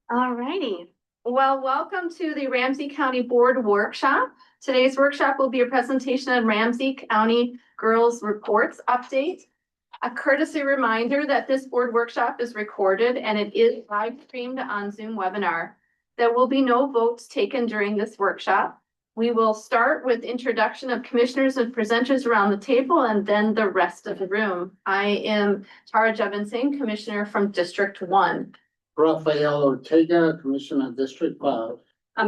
All righty. Well, welcome to the Ramsey County Board Workshop. Today's workshop will be a presentation on Ramsey County Girls Reports Update. A courtesy reminder that this board workshop is recorded and it is live streamed on Zoom webinar. There will be no votes taken during this workshop. We will start with introduction of commissioners and presenters around the table and then the rest of the room. I am Tara Jevonsing, Commissioner from District 1. Rafael Ortega, Commissioner, District 5.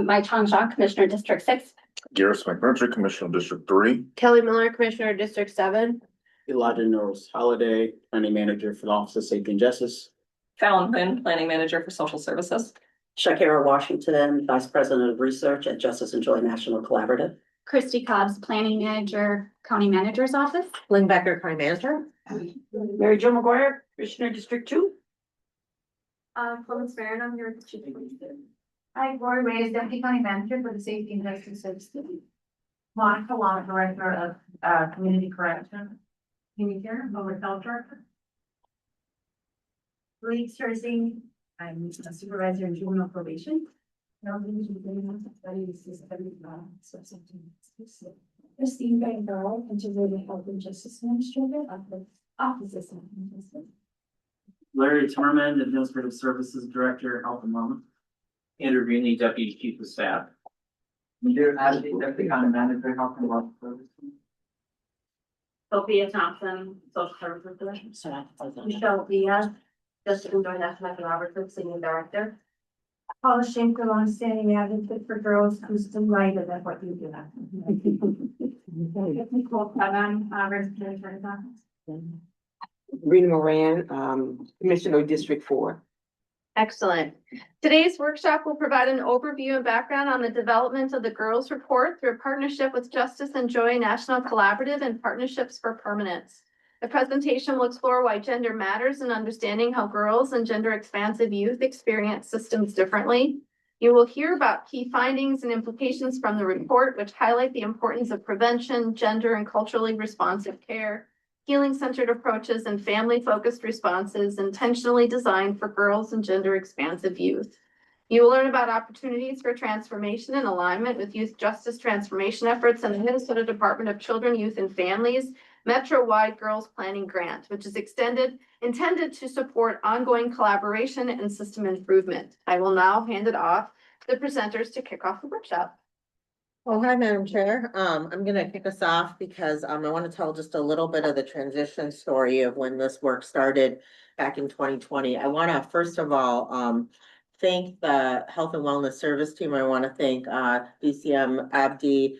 Mai Chang, Commissioner, District 6. Garrett McMurtry, Commissioner, District 3. Kelly Miller, Commissioner, District 7. Elijah Norris Holiday, Planning Manager for the Office of Safety and Justice. Fallon Quinn, Planning Manager for Social Services. Shakira Washington, Vice President of Research at Justice and Joy National Collaborative. Christy Cobbs, Planning Manager, County Manager's Office. Lynn Becker, County Manager. Mary Jo McGuire, Commissioner, District 2. Clemens Barrett, I'm here with Chief Executive. Hi, Lori Ray is Deputy County Manager for the Safety and Justice Services. Monica Long, Director of Community Correction. Community Care, Public Health Director. Lee Sersing, I'm a Supervisor in Juvenile Probation. Christine Bangor, Integrated Health and Justice Administrator of the Office of Safety and Justice. Larry Timmerman, Administrative Services Director, Health and Wellness. Andrew Greenlee, Deputy Chief of Staff. Peter Ashley, Deputy County Manager, Health and Wellness Services. Sophia Thompson, Social Services Director. Michelle Diaz, Justice and Joy National Collaborative Senior Director. Paula Schenker, longstanding advocate for girls, who's delighted at what you do. Nicole Clement, Representative Attorney's Office. Rena Moran, Commissioner, District 4. Excellent. Today's workshop will provide an overview and background on the development of the Girls Report through a partnership with Justice and Joy National Collaborative and Partnerships for Permanence. The presentation will explore why gender matters and understanding how girls and gender expansive youth experience systems differently. You will hear about key findings and implications from the report, which highlight the importance of prevention, gender and culturally responsive care, healing-centered approaches, and family-focused responses intentionally designed for girls and gender-expansive youth. You will learn about opportunities for transformation and alignment with youth justice transformation efforts in the Minnesota Department of Children, Youth, and Families Metro-wide Girls Planning Grant, which is intended to support ongoing collaboration and system improvement. I will now hand it off to the presenters to kick off the workshop. Well, hi, Madam Chair. I'm going to kick us off because I want to tell just a little bit of the transition story of when this work started back in 2020. I want to, first of all, thank the Health and Wellness Service team. I want to thank DCM Abdi,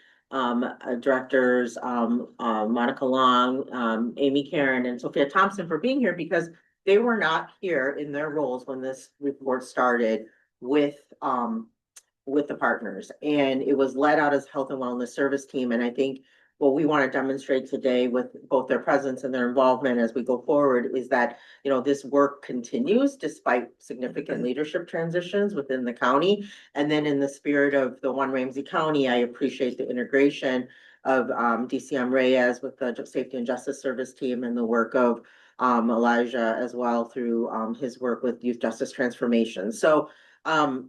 directors Monica Long, Amy Karen, and Sophia Thompson for being here, because they were not here in their roles when this report started with the partners, and it was led out as Health and Wellness Service team. And I think what we want to demonstrate today with both their presence and their involvement as we go forward is that, you know, this work continues despite significant leadership transitions within the county. And then in the spirit of the One Ramsey County, I appreciate the integration of DCM Reyes with the Safety and Justice Service team and the work of Elijah as well through his work with Youth Justice Transformation. So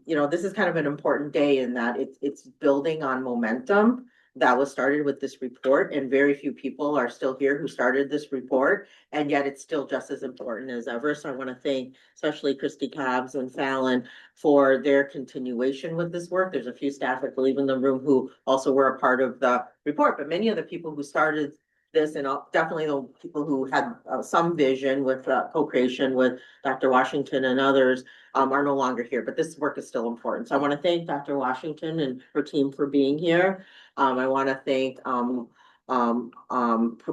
you know, this is kind of an important day in that it's building on momentum that was started with this report, and very few people are still here who started this report, and yet it's still just as important as ever. So I want to thank especially Christy Cobbs and Fallon for their continuation with this work. There's a few staff, I believe, in the room who also were a part of the report, but many of the people who started this, and definitely the people who had some vision with co-creation with Dr. Washington and others are no longer here, but this work is still important. So I want to thank Dr. Washington and her team for being here. I want to thank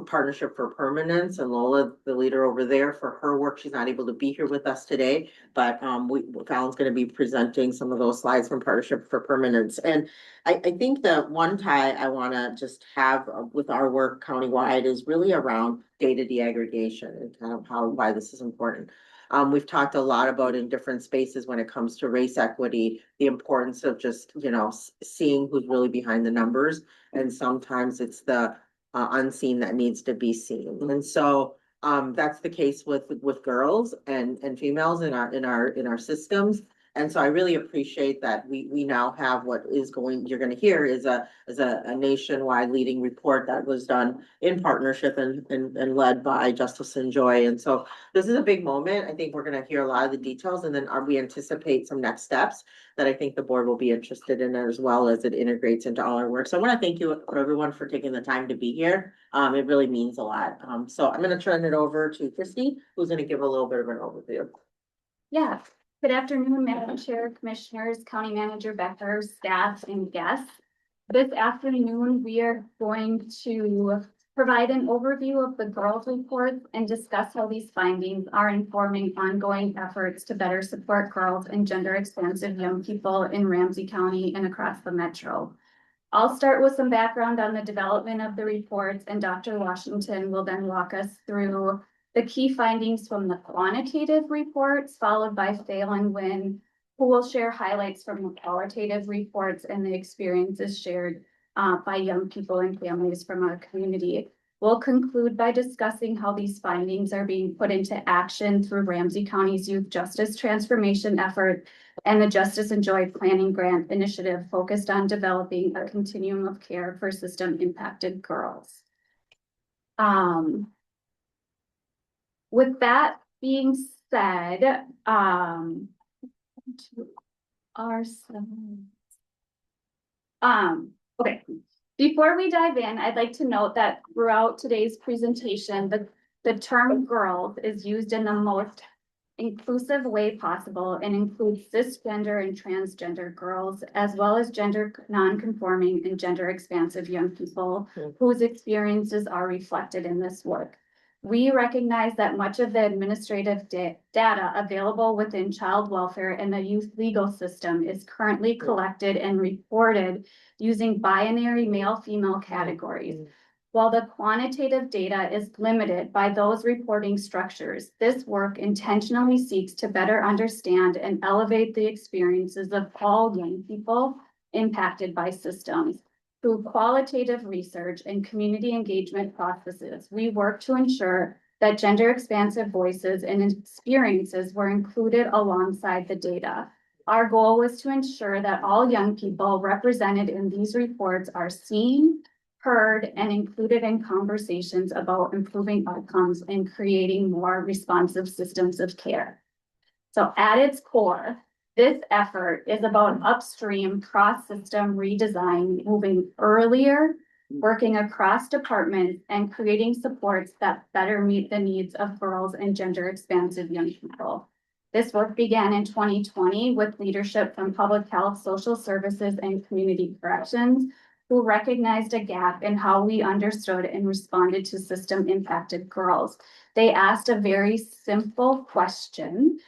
Partnership for Permanence and Lola, the leader over there, for her work. She's not able to be here with us today, but Fallon's going to be presenting some of those slides from Partnership for Permanence. And I think that one tie I want to just have with our work countywide is really around data deaggregation and kind of why this is important. We've talked a lot about in different spaces when it comes to race equity, the importance of just, you know, seeing who's really behind the numbers. And sometimes it's the unseen that needs to be seen. And so that's the case with girls and females in our systems. And so I really appreciate that we now have what is going, you're gonna hear is a nationwide leading report that was done in partnership and led by Justice and Joy. And so this is a big moment. I think we're gonna hear a lot of the details, and then we anticipate some next steps that I think the board will be interested in, as well as it integrates into all our work. So I want to thank you for everyone for taking the time to be here. It really means a lot. So I'm going to turn it over to Christy, who's going to give a little bit of an overview. Yeah, good afternoon, Madam Chair, Commissioners, County Manager Becker, staff, and guests. This afternoon, we are going to provide an overview of the girls' reports and discuss how these findings are informing ongoing efforts to better support girls and gender expansive young people in Ramsey County and across the metro. I'll start with some background on the development of the reports, and Dr. Washington will then walk us through the key findings from the quantitative reports, followed by Phelan Wynn, who will share highlights from the qualitative reports and the experiences shared by young people and families from our community. We'll conclude by discussing how these findings are being put into action through Ramsey County's Youth Justice Transformation effort and the Justice and Joy Planning Grant Initiative focused on developing a continuum of care for system impacted girls. With that being said, okay. Before we dive in, I'd like to note that throughout today's presentation, the term girls is used in the most inclusive way possible and includes cisgender and transgender girls, as well as gender non-conforming and gender expansive young people whose experiences are reflected in this work. We recognize that much of the administrative data available within child welfare and the youth legal system is currently collected and reported using binary male-female categories. While the quantitative data is limited by those reporting structures, this work intentionally seeks to better understand and elevate the experiences of all young people impacted by systems. Through qualitative research and community engagement processes, we work to ensure that gender expansive voices and experiences were included alongside the data. Our goal was to ensure that all young people represented in these reports are seen, heard, and included in conversations about improving outcomes and creating more responsive systems of care. So at its core, this effort is about upstream cross-system redesign, moving earlier, working across departments, and creating supports that better meet the needs of girls and gender expansive young people. This work began in 2020 with leadership from Public Health, Social Services, and Community Corrections, who recognized a gap in how we understood and responded to system impacted girls. They asked a very simple question.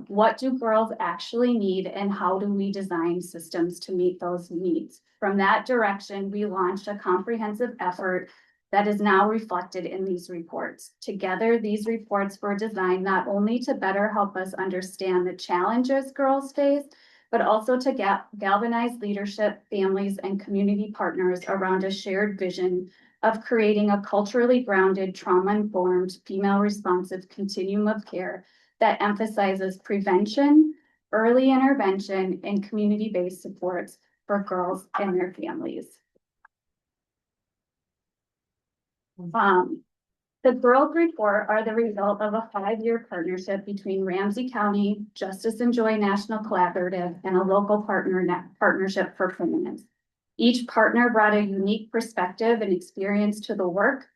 What do girls actually need, and how do we design systems to meet those needs? From that direction, we launched a comprehensive effort that is now reflected in these reports. Together, these reports were designed not only to better help us understand the challenges girls face, but also to galvanize leadership, families, and community partners around a shared vision of creating a culturally grounded, trauma-informed, female-responsive continuum of care that emphasizes prevention, early intervention, and community-based supports for girls and their families. The Girls Report are the result of a 5-year partnership between Ramsey County, Justice and Joy National Collaborative, and a local partnership for permanence. Each partner brought a unique perspective and experience to the work.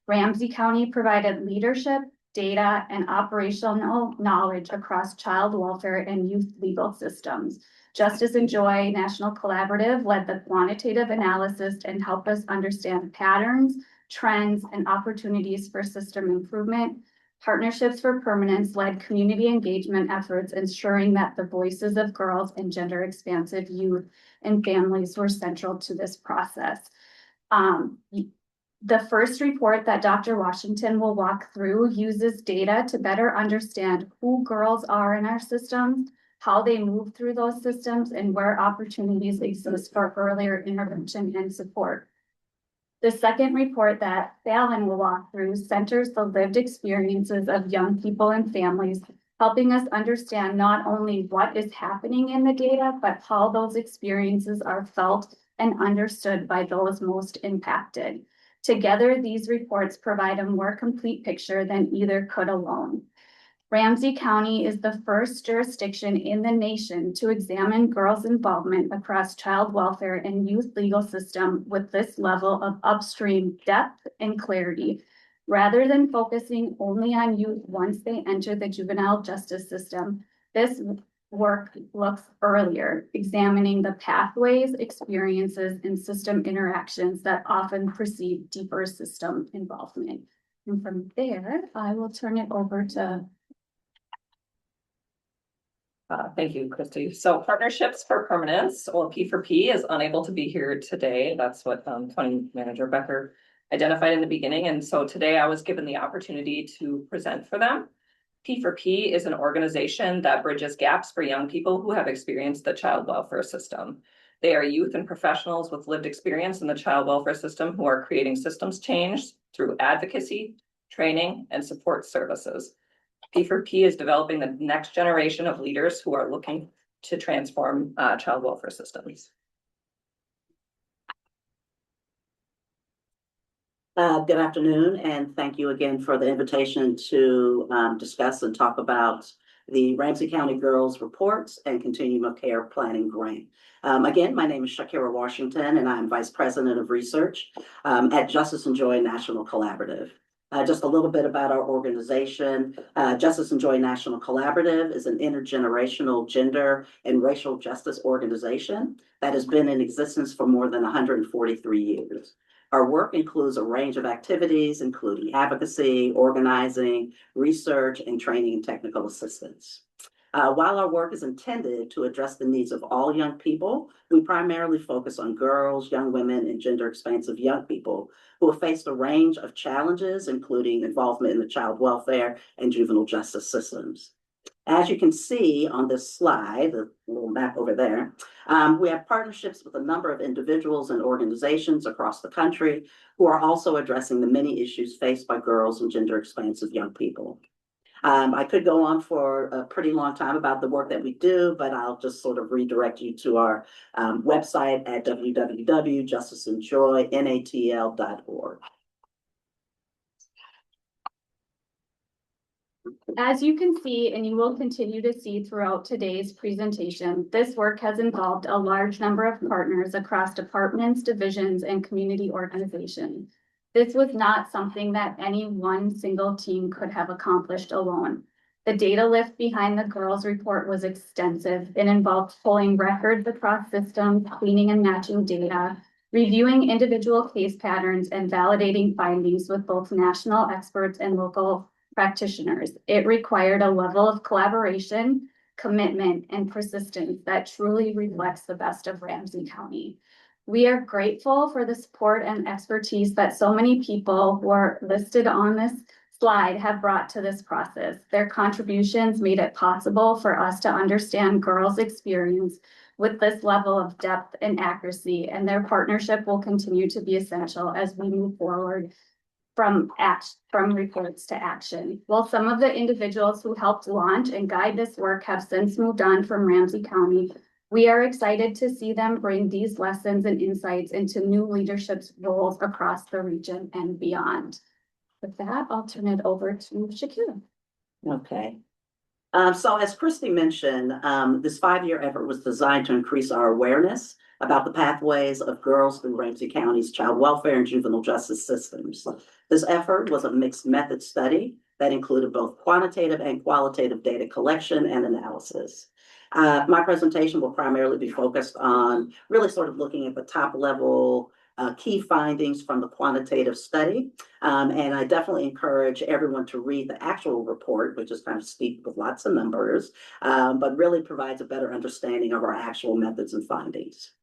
Ramsey County provided leadership, data, and operational knowledge across child welfare and youth legal systems. Justice and Joy National Collaborative led the quantitative analysis and helped us understand patterns, trends, and opportunities for system improvement. Partnerships for Permanence led community engagement efforts, ensuring that the voices of girls and gender expansive youth and families were central to this process. The first report that Dr. Washington will walk through uses data to better understand who girls are in our systems, how they move through those systems, and where opportunities exist for earlier intervention and support. The second report that Phelan will walk through centers the lived experiences of young people and families helping us understand not only what is happening in the data, but how those experiences are felt and understood by those most impacted. Together, these reports provide a more complete picture than either could alone. Ramsey County is the first jurisdiction in the nation to examine girls' involvement across child welfare and youth legal system with this level of upstream depth and clarity, rather than focusing only on youth once they enter the juvenile justice system. This work looks earlier, examining the pathways, experiences, and system interactions that often precede deeper system involvement. And from there, I will turn it over to Thank you, Christy. So Partnerships for Permanence, or P4P, is unable to be here today. That's what County Manager Becker identified in the beginning. And so today I was given the opportunity to present for them. P4P is an organization that bridges gaps for young people who have experienced the child welfare system. They are youth and professionals with lived experience in the child welfare system who are creating systems change through advocacy, training, and support services. P4P is developing the next generation of leaders who are looking to transform child welfare systems. Good afternoon, and thank you again for the invitation to discuss and talk about the Ramsey County Girls Reports and Continuum of Care Planning Grant. Again, my name is Shakira Washington, and I'm Vice President of Research at Justice and Joy National Collaborative. Just a little bit about our organization. Justice and Joy National Collaborative is an intergenerational gender and racial justice organization that has been in existence for more than 143 years. Our work includes a range of activities, including advocacy, organizing, research, and training and technical assistance. While our work is intended to address the needs of all young people, we primarily focus on girls, young women, and gender-expansive young people who have faced a range of challenges, including involvement in the child welfare and juvenile justice systems. As you can see on this slide, the little map over there, we have partnerships with a number of individuals and organizations across the country who are also addressing the many issues faced by girls and gender-expansive young people. I could go on for a pretty long time about the work that we do, but I'll just sort of redirect you to our website at www.justiceandjoynatl.org. As you can see, and you will continue to see throughout today's presentation, this work has involved a large number of partners across departments, divisions, and community organizations. This was not something that any one single team could have accomplished alone. The data lift behind the girls' report was extensive. It involved pulling records across systems, cleaning and matching data, reviewing individual case patterns, and validating findings with both national experts and local practitioners. It required a level of collaboration, commitment, and persistence that truly reflects the best of Ramsey County. We are grateful for the support and expertise that so many people who are listed on this slide have brought to this process. Their contributions made it possible for us to understand girls' experience with this level of depth and accuracy, and their partnership will continue to be essential as we move forward from reports to action. While some of the individuals who helped launch and guide this work have since moved on from Ramsey County, we are excited to see them bring these lessons and insights into new leadership roles across the region and beyond. With that, I'll turn it over to Shakira. Okay. So as Christy mentioned, this 5-year effort was designed to increase our awareness about the pathways of girls through Ramsey County's child welfare and juvenile justice systems. This effort was a mixed method study that included both quantitative and qualitative data collection and analysis. My presentation will primarily be focused on really sort of looking at the top level key findings from the quantitative study. And I definitely encourage everyone to read the actual report, which is kind of steep with lots of numbers, but really provides a better understanding of our actual methods and findings.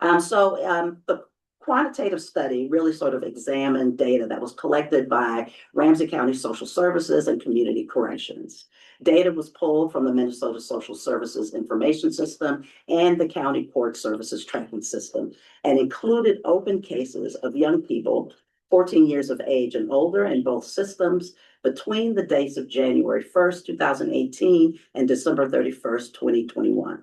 The quantitative study really sort of examined data that was collected by Ramsey County Social Services and Community Corrections. Data was pulled from the Minnesota Social Services Information System and the County Court Services Tracking System, and included open cases of young people 14 years of age and older in both systems between the dates of January 1st, 2018 and December 31st, 2021.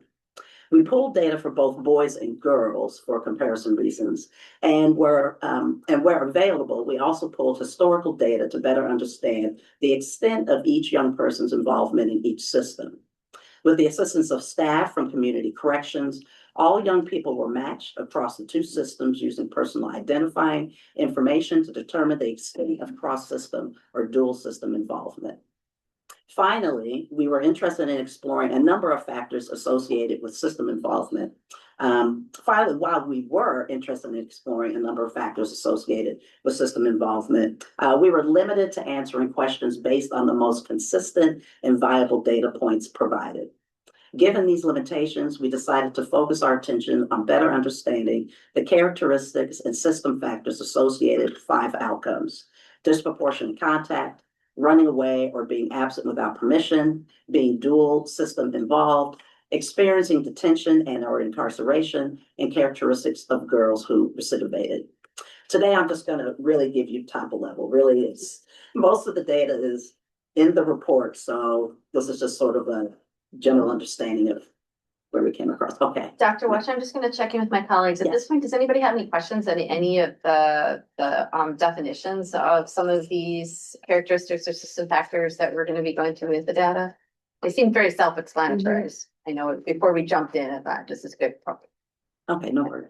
We pulled data for both boys and girls for comparison reasons, and where available, we also pulled historical data to better understand the extent of each young person's involvement in each system. With the assistance of staff from community corrections, all young people were matched across the two systems using personal identifying information to determine the extent of cross-system or dual system involvement. Finally, we were interested in exploring a number of factors associated with system involvement. While we were interested in exploring a number of factors associated with system involvement, we were limited to answering questions based on the most consistent and viable data points provided. Given these limitations, we decided to focus our attention on better understanding the characteristics and system factors associated with 5 outcomes: disproportionate contact, running away or being absent without permission, being dual system involved, experiencing detention and or incarceration, and characteristics of girls who recidivated. Today, I'm just gonna really give you top level. Really, it's most of the data is in the report, so this is just sort of a general understanding of where we came across. Okay. Dr. Wash, I'm just gonna check in with my colleagues. At this point, does anybody have any questions on any of the definitions of some of these characteristics or system factors that we're gonna be going through with the data? They seem very self-explanatory. I know before we jumped in, I thought this is good. Okay, no worries.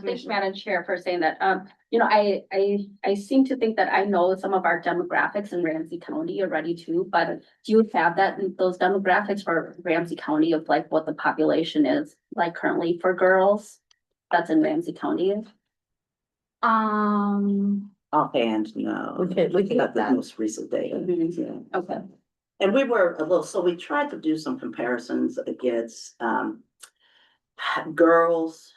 Thanks, Madam Chair, for saying that. You know, I seem to think that I know some of our demographics in Ramsey County already too, but do you have those demographics for Ramsey County of like what the population is like currently for girls that's in Ramsey County? Offhand, no. We can Got get the that. most recent data. Mhm. Yeah. Okay. And we tried to do some comparisons against girls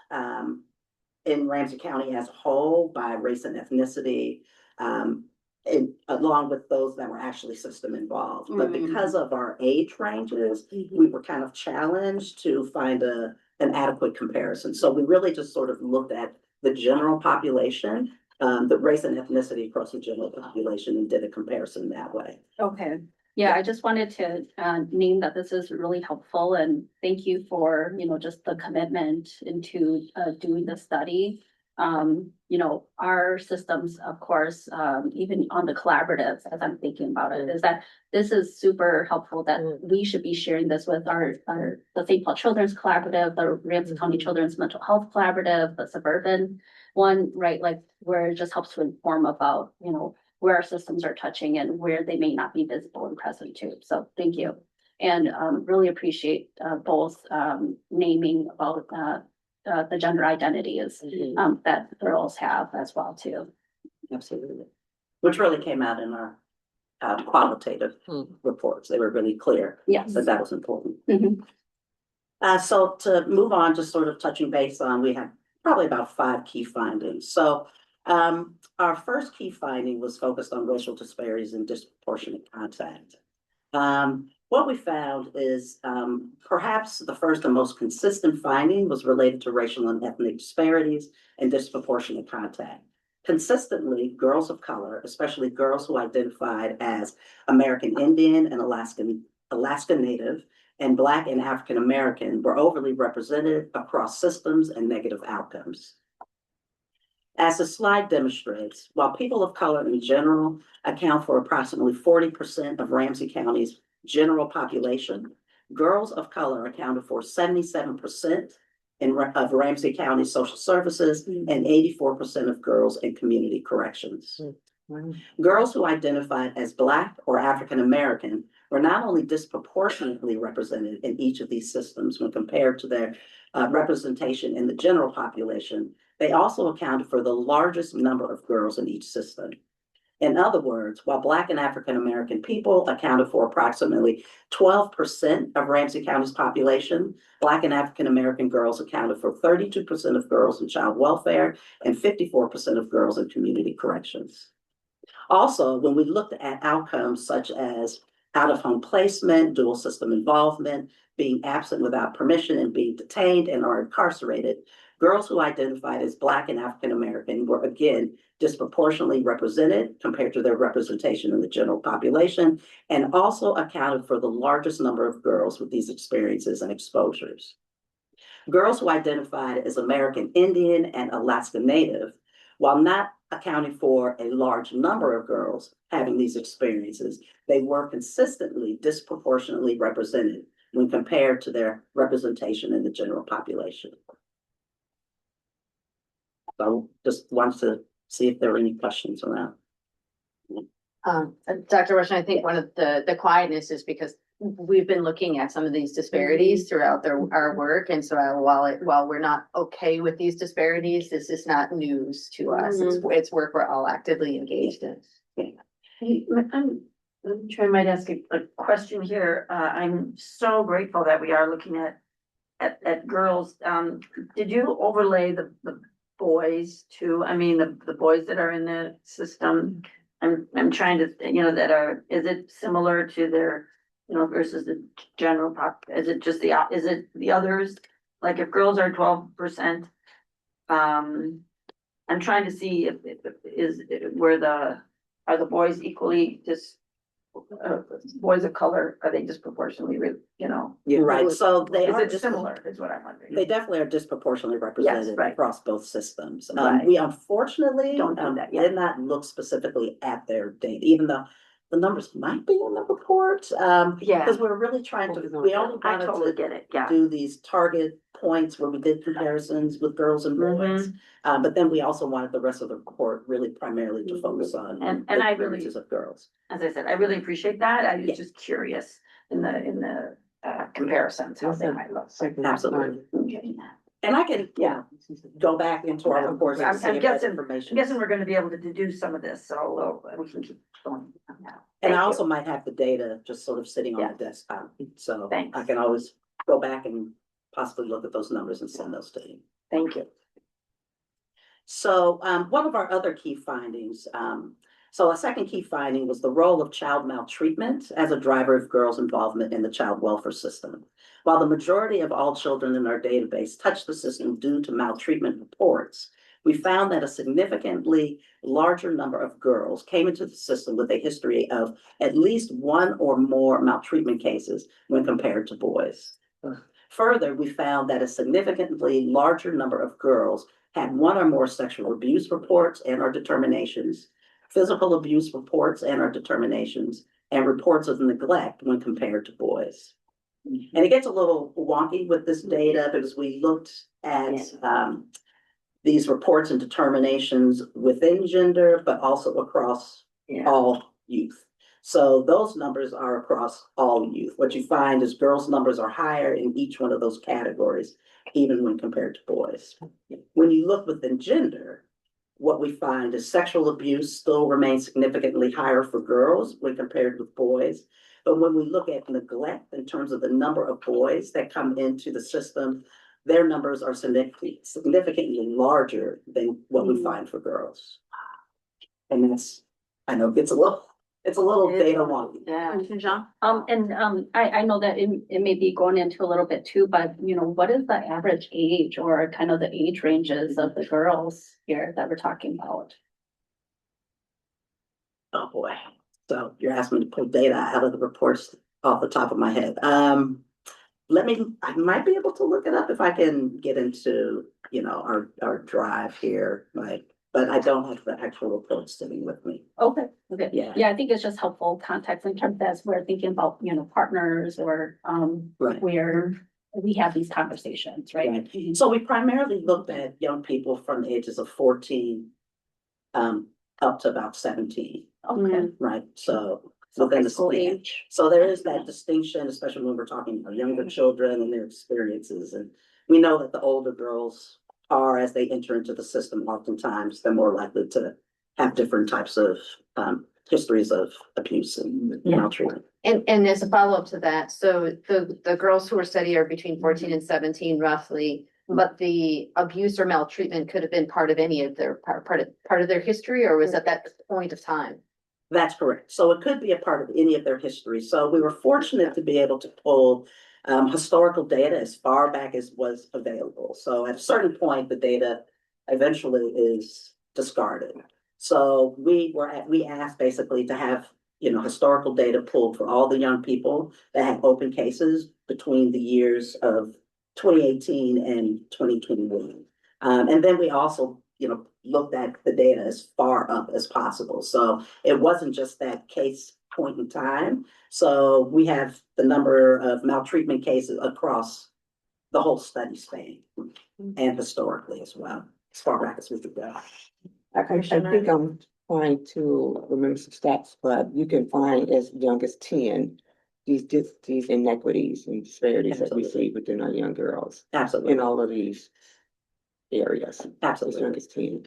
in Ramsey County as a whole by race and ethnicity, along with those that were actually system involved. But because of our age ranges, we were kind of challenged to find an adequate comparison. So we really just sort of looked at the general population, the race and ethnicity across the general population, and did a comparison that way. Okay. Yeah, I just wanted to name that this is really helpful, and thank you for, you know, just the commitment into doing the study. You know, our systems, of course, even on the collaborative, as I'm thinking about it, is that this is super helpful that we should be sharing this with the St. Paul Children's Collaborative, the Ramsey County Children's Mental Health Collaborative, the suburban one, right? Like where it just helps to inform about, you know, where our systems are touching and where they may not be visible and present too. So thank you. And really appreciate both naming about the gender identities that girls have as well too. Absolutely. Which really came out in our qualitative reports. They were really clear. Yes. That was important. Mhm. So to move on, just sort of touching base on, we have probably about 5 key findings. So our first key finding was focused on racial disparities and disproportionate contact. What we found is perhaps the first and most consistent finding was related to racial and ethnic disparities and disproportionate contact. Consistently, girls of color, especially girls who identified as American Indian and Alaska Native, and Black and African American were overly represented across systems and negative outcomes. As the slide demonstrates, while people of color in general account for approximately 40% of Ramsey County's general population, girls of color accounted for 77% of Ramsey County social services and 84% of girls in community corrections. Girls who identified as Black or African American were not only disproportionately represented in each of these systems when compared to their representation in the general population, they also accounted for the largest number of girls in each system. In other words, while Black and African American people accounted for approximately 12% of Ramsey County's population, Black and African American girls accounted for 32% of girls in child welfare and 54% of girls in community corrections. Also, when we looked at outcomes such as out-of-home placement, dual system involvement, being absent without permission, and being detained and or incarcerated, Girls who identified as Black and African American were again disproportionately represented compared to their representation in the general population, and also accounted for the largest number of girls with these experiences and exposures. Girls who identified as American Indian and Alaska Native, while not accounting for a large number of girls having these experiences, they were consistently disproportionately represented when compared to their representation in the general population. So just wanted to see if there were any questions around. Dr. Rushing, I think one of the quietness is because we've been looking at some of these disparities throughout our work. And so while we're not okay with these disparities, this is not news to us. It's work we're all actively engaged in. I'm sure I might ask a question here. I'm so grateful that we are looking at girls. Did you overlay the boys too? I mean, the boys that are in the system. I'm trying to, is it similar to their, versus the general pop? Is it just is it the others? Like if girls are 12%, I'm trying to see if are the boys equally boys of color, are they disproportionately, Yeah, right. So they is are it similar is what I'm wondering. They definitely are disproportionately represented Yes, right. across both systems. Right. We unfortunately Don't do that yet. did not look specifically at their data, even though the numbers might be in the report. Yeah. Because we're really trying to, we only I wanted totally to get it, yeah. do these target points where we did comparisons with girls and boys. But then we also wanted the rest of the report really primarily to focus on And the I really, experiences of girls. as I said, I really appreciate that. I was just curious in the comparisons, how they might look. Absolutely. Okay. And I can, go back into our reports and see I'm if that guessing, information. we're gonna be able to deduce some of this, so we can keep going on that. And Thank I you. also might have the data just sort of sitting on Yeah. the desktop, so Thanks. I can always go back and possibly look at those numbers and send those to you. Thank you. So one of our other key findings, so a second key finding was the role of child maltreatment as a driver of girls' involvement in the child welfare system. While the majority of all children in our database touch the system due to maltreatment reports, we found that a significantly larger number of girls came into the system with a history of at least one or more maltreatment cases when compared to boys. Further, we found that a significantly larger number of girls had one or more sexual abuse reports and or determinations, physical abuse reports and or determinations, and reports of neglect when compared to boys. And it gets a little wonky with this data because we looked at these reports and determinations within gender, but also across all youth. So those numbers are across all youth. What you find is girls' numbers are higher in each one of those categories, even when compared to boys. When you look within gender, what we find is sexual abuse still remains significantly higher for girls when compared with boys. But when we look at neglect in terms of the number of boys that come into the system, their numbers are significantly larger than what we find for girls. And that's, I know it's a little data wonky. Yeah. Jean? I know that it may be going into a little bit too, but what is the average age or kind of the age ranges of the girls here that we're talking about? Oh, boy. So you're asking me to pull data out of the reports off the top of my head. I might be able to look it up if I can get into, our drive here, but I don't have the actual reports sitting with me. Okay. Yeah. I think it's just helpful context in terms of as we're thinking about, partners or, Right. where we have these conversations, right? Right. So we primarily looked at young people from the ages of 14 up to about 17, Okay. right? So within the School yeah. age. So there is that distinction, especially when we're talking about younger children and their experiences. And we know that the older girls are, as they enter into the system, oftentimes they're more likely to have different types of histories of abuse and maltreatment. And as a follow-up to that, so the girls who were studied are between 14 and 17 roughly, but the abuse or maltreatment could have been part of any of their part of their history, or was at that point of time? That's correct. So it could be a part of any of their history. So we were fortunate to be able to pull historical data as far back as was available. So at a certain point, the data eventually is discarded. So we asked basically to have, historical data pulled for all the young people that had open cases between the years of 2018 and 2021. And then we also, looked at the data as far up as possible. So it wasn't just that case point in time. So we have the number of maltreatment cases across the whole study span and historically as well, as far back as we could go. I think I'm trying to remember some stats, but you can find as young as 10, these inequities and disparities that we see within our young girls Absolutely, in all of these areas, as young absolutely. as 10.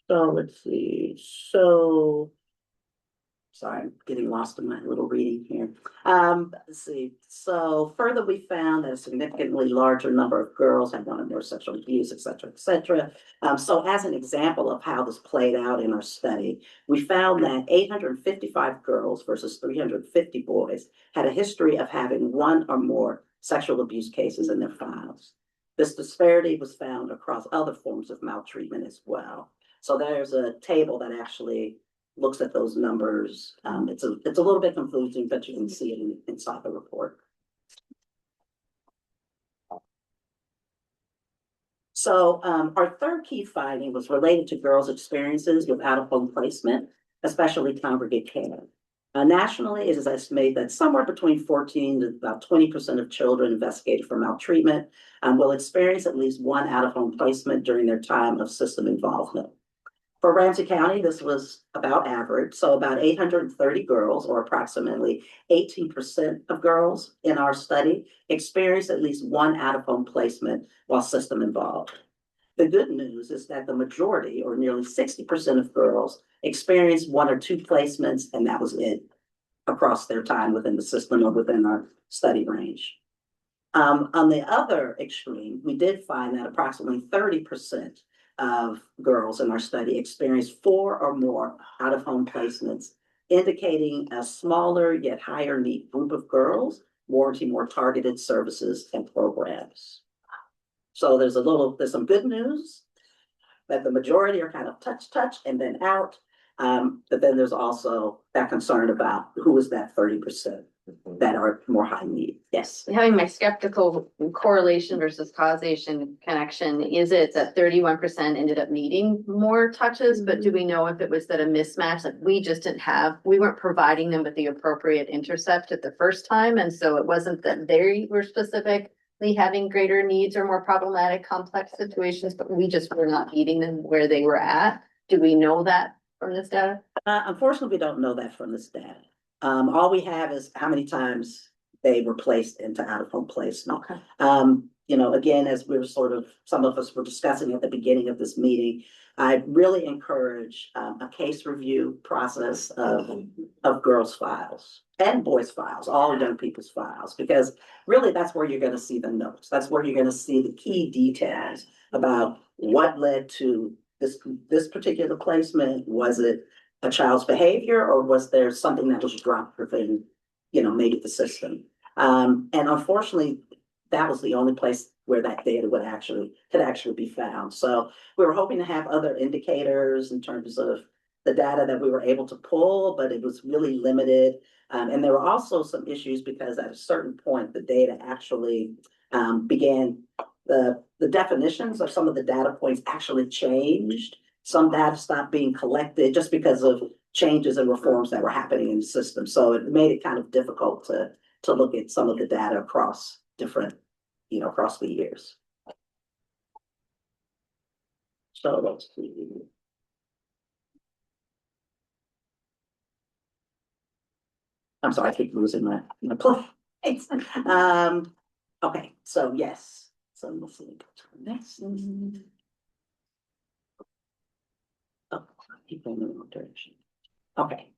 So let's see, so. Sorry, I'm getting lost in my little reading here. Let's see. So further, we found that a significantly larger number of girls had one or more sexual abuse, et cetera, et cetera. So as an example of how this played out in our study, we found that 855 girls versus 350 boys had a history of having one or more sexual abuse cases in their files. This disparity was found across other forms of maltreatment as well. So there's a table that actually looks at those numbers. It's a little bit confusing, but you can see it inside the report. So our third key finding was related to girls' experiences with out-of-home placement, especially congregate care. Nationally, it is estimated that somewhere between 14 to about 20% of children investigated for maltreatment will experience at least one out-of-home placement during their time of system involvement. For Ramsey County, this was about average. So about 830 girls, or approximately 18% of girls in our study, experienced at least one out-of-home placement while system involved. The good news is that the majority, or nearly 60% of girls, experienced one or two placements, and that was it across their time within the system or within our study range. On the other extreme, we did find that approximately 30% of girls in our study experienced 4 or more out-of-home placements, indicating a smaller yet higher need group of girls warranting more targeted services and programs. So there's some good news that the majority are kind of touch, and then out. But then there's also that concern about who is that 30% that are more high need. Yes. Having my skeptical correlation versus causation connection, is it that 31% ended up needing more touches, but do we know if it was that a mismatch, like we weren't providing them with the appropriate intercept at the first time, and so it wasn't that they were specifically having greater needs or more problematic complex situations, but we just were not meeting them where they were at? Do we know that from this data? Unfortunately, we don't know that from this data. All we have is how many times they were placed into out-of-home placement. Okay. Again, as we were some of us were discussing at the beginning of this meeting, I really encourage a case review process of girls' files and boys' files, all young people's files, because really that's where you're going to see the notes. That's where you're going to see the key details about what led to this particular placement. Was it a child's behavior, or was there something that was dropped within, maybe the system? And unfortunately, that was the only place where that data could actually be found. So we were hoping to have other indicators in terms of the data that we were able to pull, but it was really limited. And there were also some issues because at a certain point, the data actually began, the definitions of some of the data points actually changed. Some data stopped being collected just because of changes and reforms that were happening in the system. So it made it kind of difficult to look at some of the data across different, across the years. So let's see. I'm sorry, I keep losing my place. Okay, so yes. So let's see. Next. Oh, keep going in the wrong direction. Okay.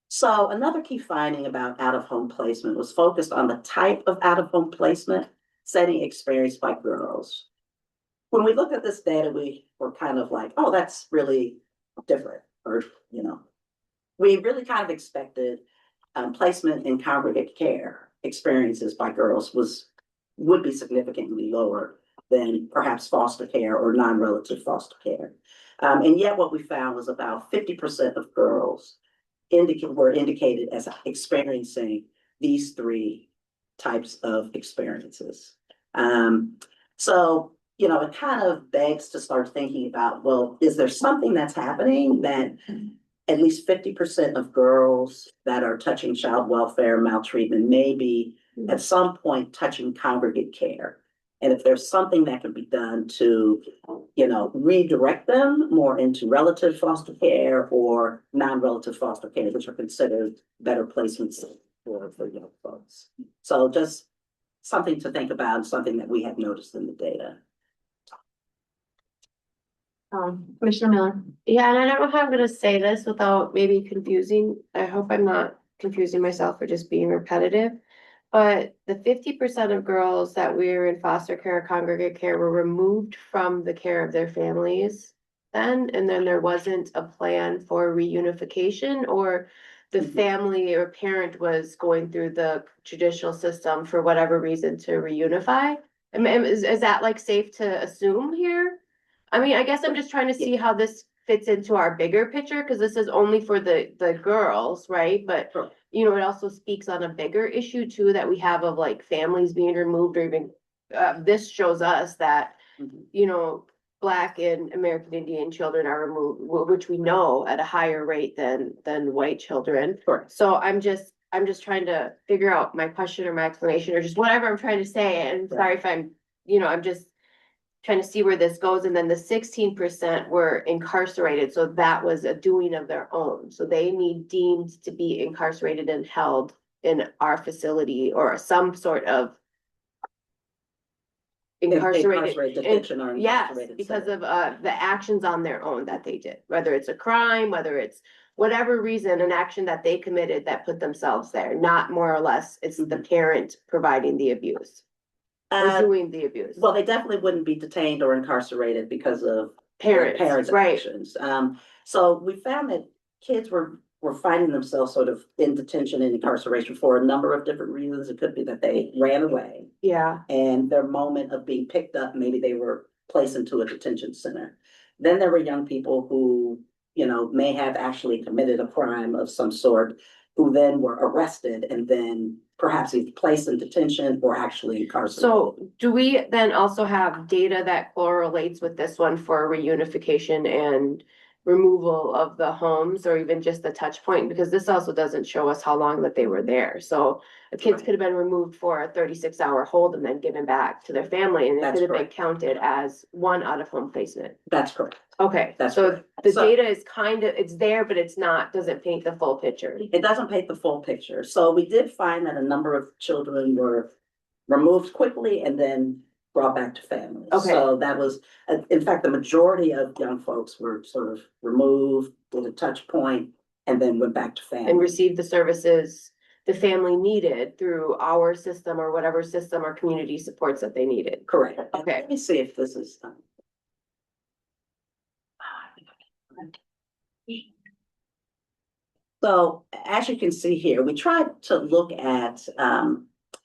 So another key finding about out-of-home placement was focused on the type of out-of-home placement setting experienced by girls. When we looked at this data, we were kind of like, oh, that's really different, or, we really kind of expected placement in congregate care experiences by girls would be significantly lower than perhaps foster care or non-relative foster care. And yet what we found was about 50% of girls were indicated as experiencing these three types of experiences. So, you know, it kind of begs to start thinking about, well, is there something that's happening that at least 50% of girls that are touching child welfare, maltreatment, may be at some point touching congregate care? And if there's something that can be done to, you know, redirect them more into relative foster care or non-relative foster care, which are considered better placements for young folks. So just something to think about, something that we have noticed in the data. Commissioner Miller. Yeah, and I don't know how I'm gonna say this without maybe confusing. I hope I'm not confusing myself or just being repetitive. But the 50% of girls that were in foster care or congregate care were removed from the care of their families then, and then there wasn't a plan for reunification, or the family or parent was going through the judicial system for whatever reason to reunify. Is that like safe to assume here? I mean, I guess I'm just trying to see how this fits into our bigger picture, because this is only for the girls, right? But Sure. you know, it also speaks on a bigger issue too that we have of like families being removed, or even this shows us that, you know, Black and American Indian children are removed, which we know at a higher rate than white children. Sure. So I'm just trying to figure out my question or my explanation or just whatever I'm trying to say. And Right. sorry if I'm, you know, I'm just trying to see where this goes. And then the 16% were incarcerated. So that was a doing of their own. So they need deemed to be incarcerated and held in our facility or some sort of incarcerated. detention or Yes, incarcerated because setting. of the actions on their own that they did, whether it's a crime, whether it's whatever reason, an action that they committed that put themselves there, not more or less, it's the parent providing the abuse. Or doing the abuse. Well, they definitely wouldn't be detained or incarcerated because of Parents, right. actions. So we found that kids were finding themselves sort of in detention and incarceration for a number of different reasons. It could be that they ran away. Yeah. And their moment of being picked up, maybe they were placed into a detention center. Then there were young people who, you know, may have actually committed a crime of some sort, who then were arrested and then perhaps either placed in detention or actually incarcerated. So do we then also have data that correlates with this one for reunification and removal of the homes, or even just the touch point? Because this also doesn't show us how long that they were there. So the kids could have been removed for a 36-hour hold and then given back to their family, and it That's could have been correct. counted as one out-of-home placement. That's correct. Okay, That's so correct. the So- data is kind of, it's there, but it's not, doesn't paint the full picture. It doesn't paint the full picture. So we did find that a number of children were removed quickly and then brought back to families. Okay. So that was, in fact, the majority of young folks were sort of removed, did a touch point, and then went back to And family. receive the services the family needed through our system or whatever system or community supports that they needed. Correct. Okay. Let me see if this is. So as you can see here, we tried to look at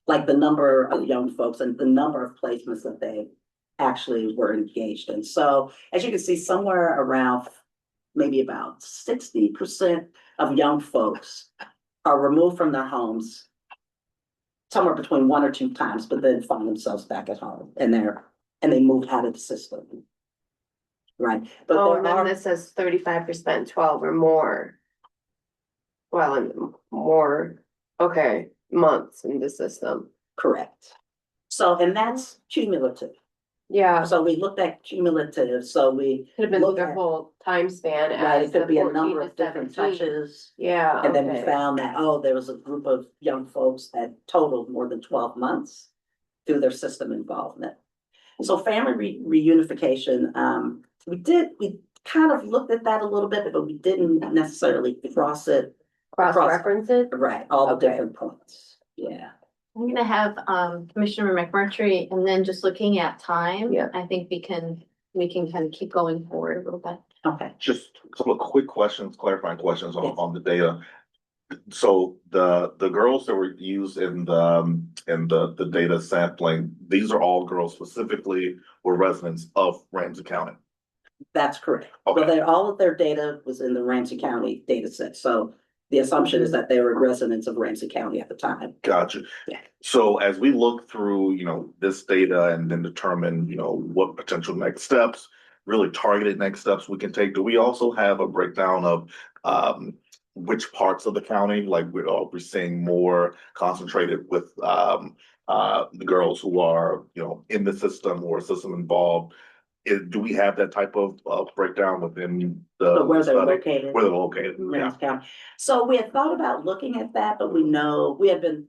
like the number of young folks and the number of placements that they actually were engaged in. So as you can see, somewhere around maybe about 60% of young folks are removed from their homes somewhere between 1 or 2 times, but then find themselves back at home and they move out of the system. Right. But Oh, there and then are, this says 35%, 12 or more. Well, and more, okay, months in the system. correct. So, and that's cumulative. Yeah, So we looked at cumulative, so we. could have been looked their at- whole time span Right, as it the could be a 14 number to of different 17. touches. Yeah, And then we okay. found that, oh, there was a group of young folks that totaled more than 12 months through their system involvement. So family reunification, we kind of looked at that a little bit, but we didn't necessarily cross it. Cross-reference it? Right, all the Okay. different points, yeah. I'm gonna have Commissioner McMurtry, and then just looking at time. Yeah. I think we can kind of keep going forward a little bit. Okay. Just a couple of quick questions, clarifying questions Yes. on the data. So the girls that were used in the data sampling, these are all girls specifically were residents of Ramsey County. That's correct. Okay. Well, all of their data was in the Ramsey County data set, so the assumption is that they were residents of Ramsey County at the time. Gotcha. Yeah. So as we look through, this data and then determine, what potential next steps, really targeted next steps we can take, do we also have a breakdown of which parts of the county, like we're seeing more concentrated with the girls who are, in the system or system involved? Do we have that type of breakdown within So where the they're study? located. Where they're located, yeah. Ramsey County. So we had thought about looking at that, but we had been,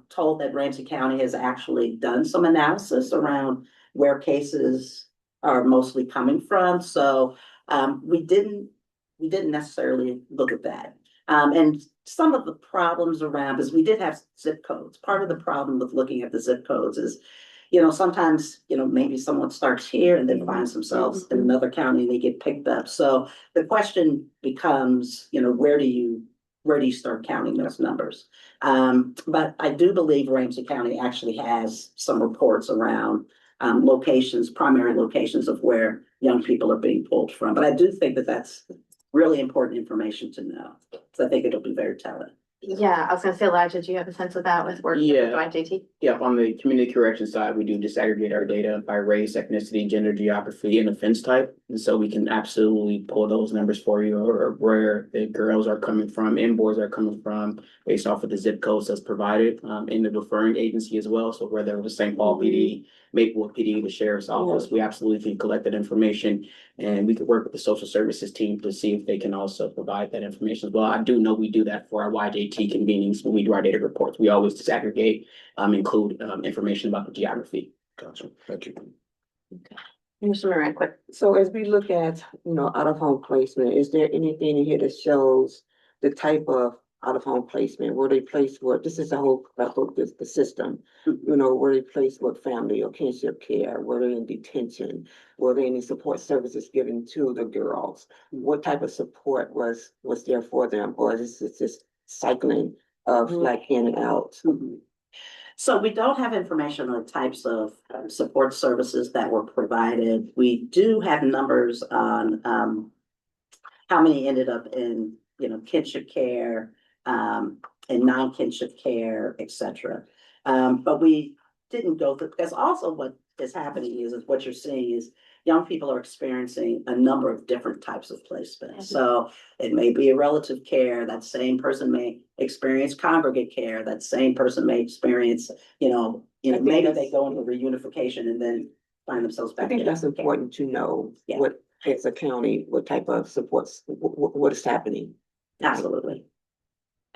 told that Ramsey County has actually done some analysis around where cases are mostly coming from. So we didn't necessarily look at that. And some of the problems around is we did have zip codes. Part of the problem with looking at the zip codes is, sometimes, maybe someone starts here and then finds themselves in another county and they get picked up. So the question becomes, where do you start counting those numbers? But I do believe Ramsey County actually has some reports around locations, primary locations of where young people are being pulled from. But I do think that that's really important information to know. So I think it'll be very telling. Yeah, I was gonna say, Elijah, do you have a sense of that with work? Yeah. Joint JT? Yeah, on the community correction side, we do disaggregate our data by race, ethnicity, gender, geography, and offense type. And so we can absolutely pull those numbers for you, or where the girls are coming from and boys are coming from based off of the zip codes that's provided in the referring agency as well. So whether it was St. Paul PD, Maplewood PD, the sheriff's office, we absolutely can collect that information. And we could work with the social services team to see if they can also provide that information as well. I do know we do that for our YJT convenings when we do our data reports. We always disaggregate, include information about the geography. Gotcha. Thank you. Commissioner Moran, quick. So as we look at, out of home placement, is there anything in here that shows the type of out of home placement, where they place what, this is the whole, the system, where they place what family or kinship care, were they in detention, were there any support services given to the girls? What type of support was there for them, or is this just cycling of like in and out? So we don't have information on the types of support services that were provided. We do have numbers on how many ended up in, kinship care, and non-kinship care, et cetera. But we didn't go through, because also what is happening is what you're seeing is young people are experiencing a number of different types of placements. So it may be a relative care, that same person may experience congregate care, that same person may experience, maybe they go into reunification and then find themselves back. I think that's important to know what as a county, what type of supports, what is happening. Absolutely.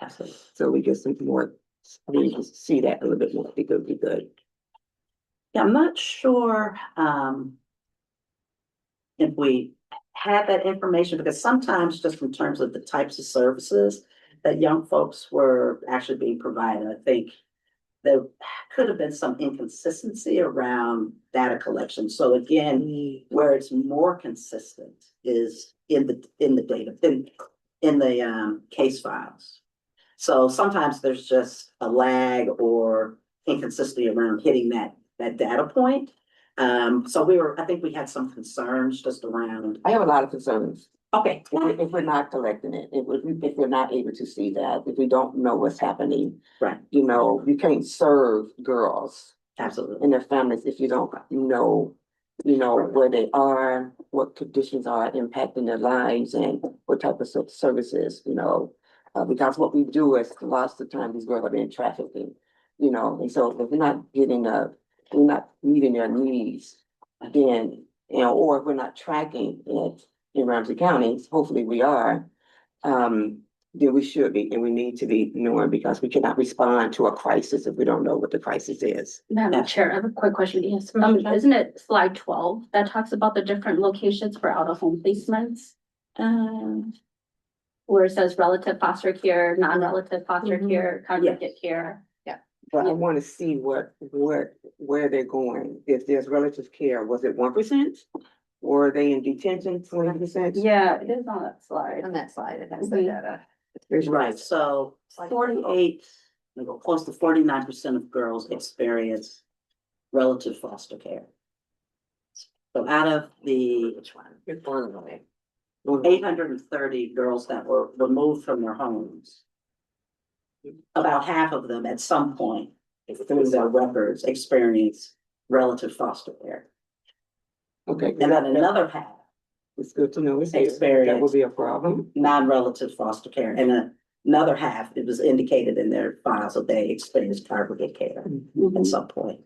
Absolutely. So we get some more, we can see that a little bit more, it could be good. Yeah, I'm not sure if we had that information, because sometimes just in terms of the types of services that young folks were actually being provided, I think there could have been some inconsistency around data collection. So again, where it's more consistent is in the data, in the case files. So sometimes there's just a lag or inconsistency around hitting that data point. So I think we had some concerns just around. I have a lot of concerns. Okay. If we're not collecting it, if we're not able to see that, if we don't know what's happening. Right. You can't serve girls. Absolutely. And their families if you don't know, where they are, what conditions are impacting their lives and what type of services, because what we do is lots of times these girls are being trafficked, and so if we're not we're not meeting their needs, then, or if we're not tracking it in Ramsey County, hopefully we are, then we should be, and we need to be knowing, because we cannot respond to a crisis if we don't know what the crisis is. Madam Chair, I have a quick question. Yes, isn't it slide 12 that talks about the different locations for out-of-home placements? Where it says relative foster care, non-relative foster care, congregate care. Yeah. But I want to see where they're going. If there's relative care, was it 1%? Were they in detention, 20%? Yeah, it is on that slide. On that slide, it has the Mhm. data. Right, so 48, close to 49% of girls experience relative foster care. So out of the Which one? You're pulling away. 830 girls that were removed from their homes, about half of them at some point through their records experience relative foster care. Okay. And then another half It's good to know it's here. That experience would be a problem. non-relative foster care, and another half, it was indicated in their files that they experienced congregate care at some point.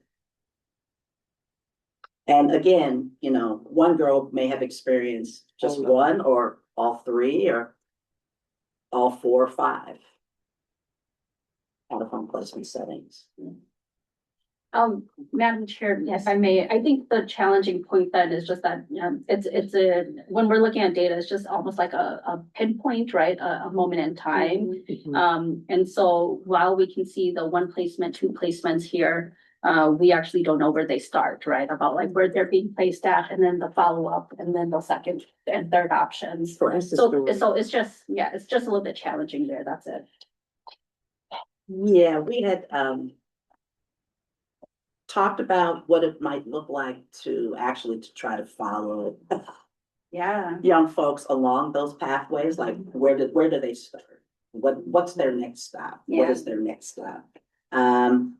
And again, you know, one girl may have experienced just one or all three or all 4 or 5 out of home placement settings. Madam Chair, if I may, I think the challenging point then is just that, when we're looking at data, it's just almost like a pinpoint, right? A moment in time. And so while we can see the 1 placement, 2 placements here, we actually don't know where they start, right? About like where they're being placed at, and then the follow-up, and then the second and third options. For instance, So it's just, it's just a little bit challenging there, that's it. Yeah, we had talked about what it might look like to try to follow Yeah. young folks along those pathways, like where do they start? What's their next stop? What is their next stop? And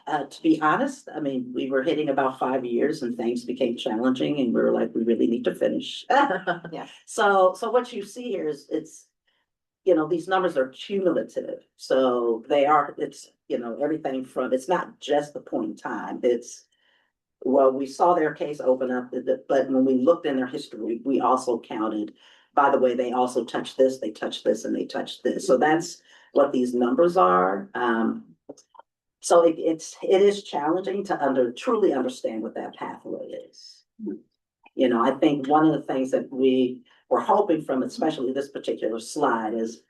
to be honest, I mean, we were hitting about 5 years and things became challenging and we were like, we really need to finish. Yeah. So what you see here is you know, these numbers are cumulative. So it's, you know, everything from, it's not just the point in time. It's, well, we saw their case open up, but when we looked in their history, we also counted, by the way, they also touched this, they touched this, and they touched this. So that's what these numbers are. So it is challenging to truly understand what that pathway is. You know, I think one of the things that we were hoping from, especially this particular slide, is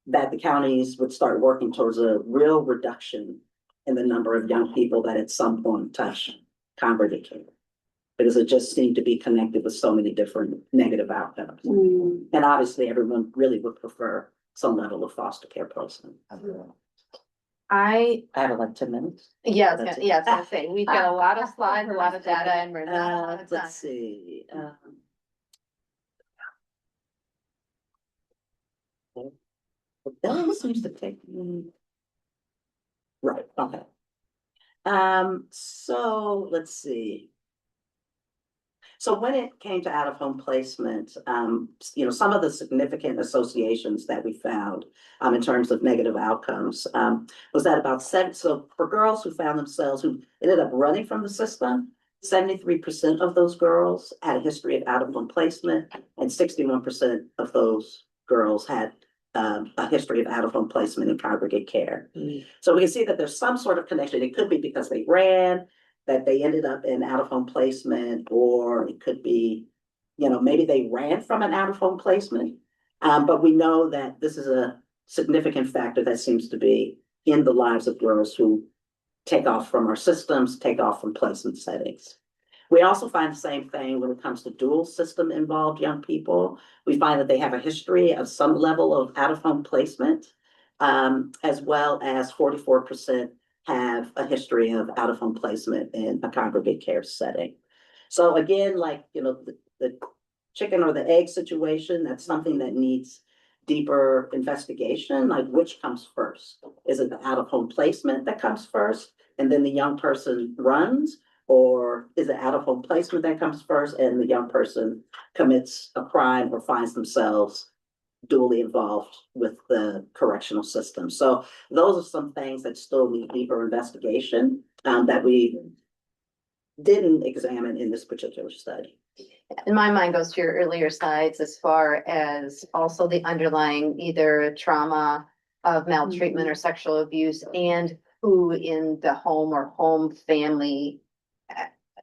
that the counties would start working towards a real reduction in the number of young people that at some point touch congregate care. Because it just seemed to be connected with so many different negative outcomes. And obviously everyone really would prefer some level of foster care placement. I have like 10 minutes. Yeah, I was gonna say, we've got a lot of slides, a lot of data, and we're not. Let's see. That seems to take me. Right, okay. So let's see. So when it came to out-of-home placement, you know, some of the significant associations that we found in terms of negative outcomes was that about 7, so for girls who found themselves, who ended up running from the system, 73% of those girls had a history of out-of-home placement, and 61% of those girls had a history of out-of-home placement in congregate care. So we can see that there's some sort of connection. It could be because they ran, that they ended up in out-of-home placement, or it could be, you know, maybe they ran from an out-of-home placement. But we know that this is a significant factor that seems to be in the lives of girls who take off from our systems, take off from placement settings. We also find the same thing when it comes to dual system involved young people. We find that they have a history of some level of out-of-home placement, as well as 44% have a history of out-of-home placement in a congregate care setting. So again, like, you know, the chicken or the egg situation, that's something that needs deeper investigation, like which comes first? Is it the out-of-home placement that comes first and then the young person runs? Or is it out-of-home placement that comes first and the young person commits a crime or finds themselves dually involved with the correctional system? So those are some things that still need deeper investigation that we didn't examine in this particular study. In my mind goes to your earlier slides as far as also the underlying either trauma of maltreatment or sexual abuse, and who in the home or home family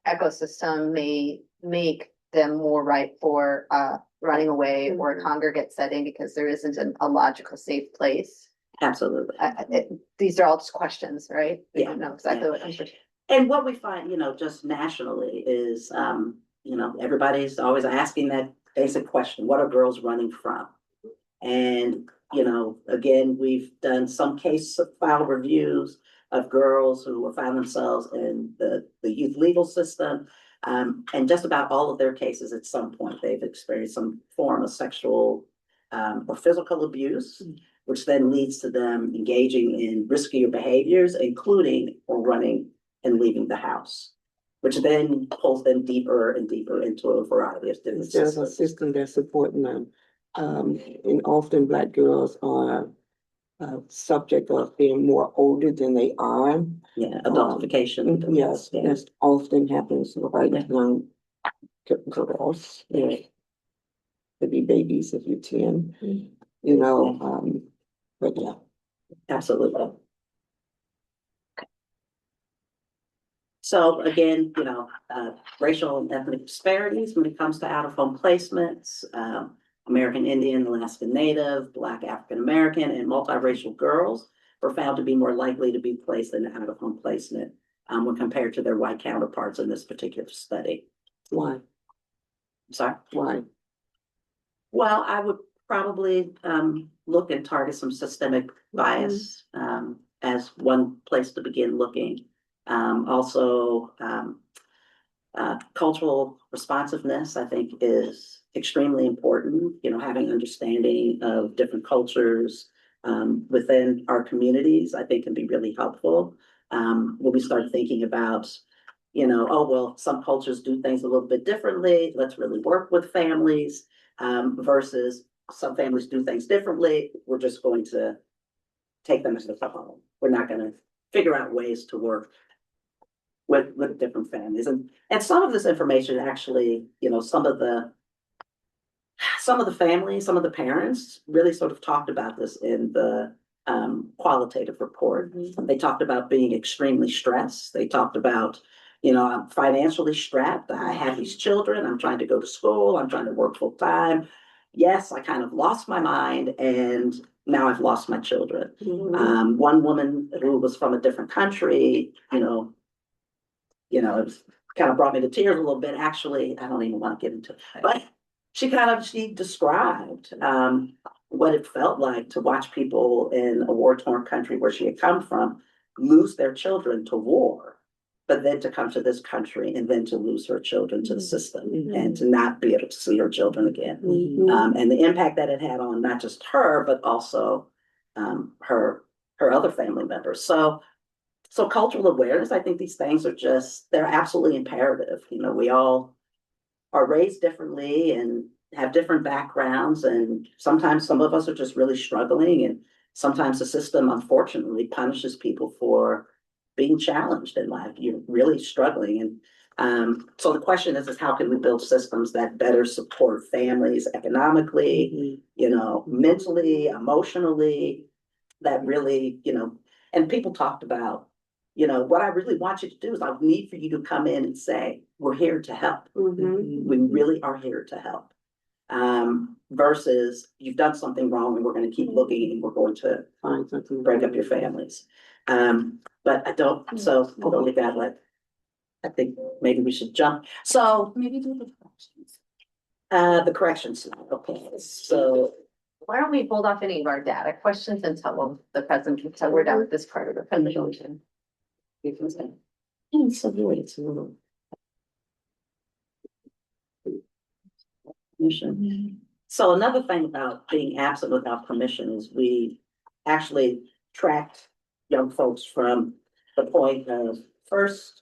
ecosystem may make them more ripe for running away or a congregate setting because there isn't a logical safe place. Absolutely. These are all just questions, right? We Yeah. don't know exactly what. And what we find, you know, just nationally is, everybody's always asking that basic question, what are girls running from? And, again, we've done some case file reviews of girls who have found themselves in the youth legal system. And just about all of their cases, at some point, they've experienced some form of sexual or physical abuse, which then leads to them engaging in riskier behaviors, including or running and leaving the house, which then pulls them deeper and deeper into a variety of different There's a systems. system that's supporting them. And often Black girls are subject of being more older than they are. Yeah, adultification. Yes, Yeah. that often happens with like young girls. Yeah. Could be babies if you're 10, but yeah. Absolutely. So again, racial and ethnic disparities when it comes to out-of-home placements, American Indian, Alaska Native, Black African American, and multiracial girls were found to be more likely to be placed in an out-of-home placement when compared to their white counterparts in this particular study. Why? Sorry? Why? Well, I would probably look and target some systemic bias as one place to begin looking. Also, cultural responsiveness, I think, is extremely important. Having understanding of different cultures within our communities, I think, can be really helpful. When we start thinking about, oh, well, some cultures do things a little bit differently. Let's really work with families versus some families do things differently. We're just going to take them into the home. We're not going to figure out ways to work with different families. And some of this information actually, some of the families, some of the parents really sort of talked about this in the qualitative report. They talked about being extremely stressed. They talked about, I'm financially strapped. I have these children. I'm trying to go to school. I'm trying to work full time. Yes, I kind of lost my mind, and now I've lost my children. One woman who was from a different country, it kind of brought me to tears a little bit. Actually, I don't even want to get into it, but she described what it felt like to watch people in a war-torn country where she had come from lose their children to war, but then to come to this country and then to lose her children to the system and to not be able to see her children again. And the impact that it had on not just her, but also her other family members. So cultural awareness, I think these things are they're absolutely imperative. We all are raised differently and have different backgrounds. And sometimes some of us are just really struggling. And sometimes the system, unfortunately, punishes people for being challenged in life. You're really struggling. And so the question is how can we build systems that better support families economically, mentally, emotionally, that really, and people talked about, what I really want you to do is I need for you to come in and say, we're here to help. We really are here to help. Versus you've done something wrong and we're going to keep looking and we're going to Find something. break up your families. But I don't, so hold on with that, I think maybe we should jump. So Maybe do the corrections. the corrections, okay, so Why don't we hold off any of our data questions until the presentation, until we're done with this part of the presentation? So another thing about being absent without permission is we actually tracked young folks from the point of first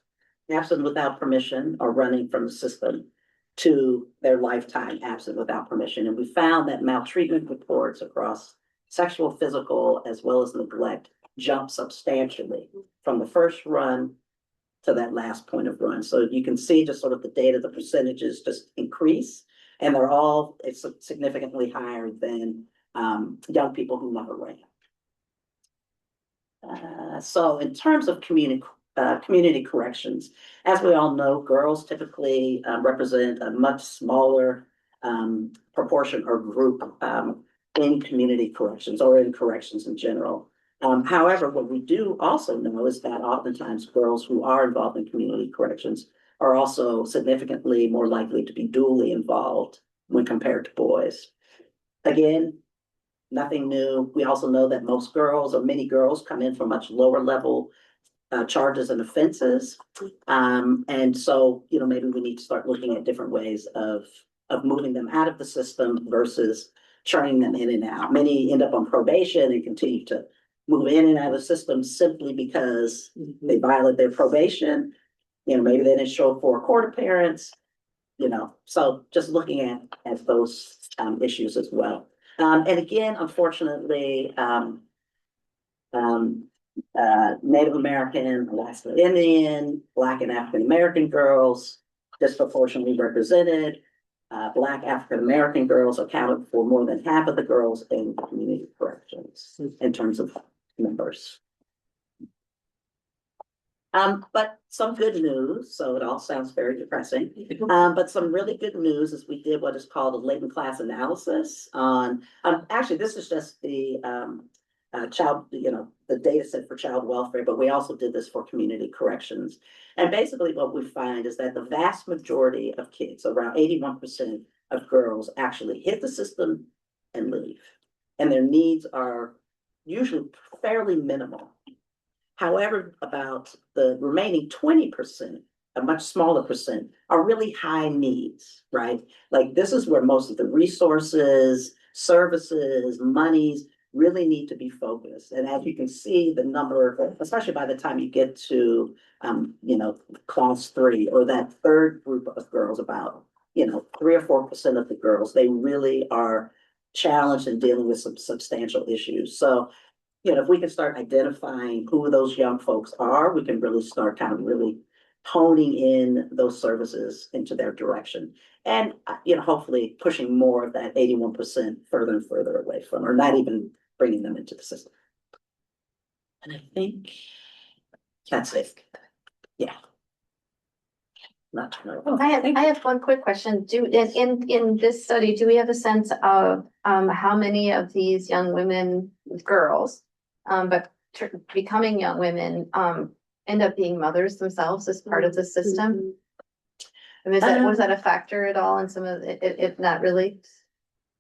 absent without permission or running from the system to their lifetime absent without permission. And we found that maltreatment reports across sexual, physical, as well as neglect jump substantially from the first run to that last point of run. So you can see just sort of the data, the percentages just increase, and they're all significantly higher than young people who never ran. So in terms of community corrections, as we all know, girls typically represent a much smaller proportion or group in community corrections or in corrections in general. However, what we do also know is that oftentimes girls who are involved in community corrections are also significantly more likely to be dually involved when compared to boys. Again, nothing new. We also know that most girls or many girls come in from much lower level charges and offenses. And so, maybe we need to start looking at different ways of moving them out of the system versus churning them in and out. Many end up on probation and continue to move in and out of the system simply because they violate their probation. Maybe they didn't show up for a court appearance, so just looking at those issues as well. And again, unfortunately, Native American, Alaska Indian, Black and African American girls disproportionately represented. Black African American girls accounted for more than half of the girls in community corrections in terms of numbers. But some good news, so it all sounds very depressing. But some really good news is we did what is called a latent class analysis on, actually, this is just the child, the data set for child welfare, but we also did this for community corrections. And basically what we find is that the vast majority of kids, around 81% of girls, actually hit the system and leave. And their needs are usually fairly minimal. However, about the remaining 20%, a much smaller percent, are really high needs, right? Like this is where most of the resources, services, monies really need to be focused. And as you can see, the number, especially by the time you get to, class 3 or that third group of girls, about, 3 or 4% of the girls, they really are challenged and dealing with some substantial issues. So, if we can start identifying who those young folks are, we can really start kind of really honing in those services into their direction. And, hopefully pushing more of that 81% further and further away from, or not even bringing them into the system. And I think that's it. Yeah. I have one quick question. In this study, do we have a sense of how many of these young women, girls, but becoming young women, end up being mothers themselves as part of the system? I mean, was that a factor at all in some of it, if not really?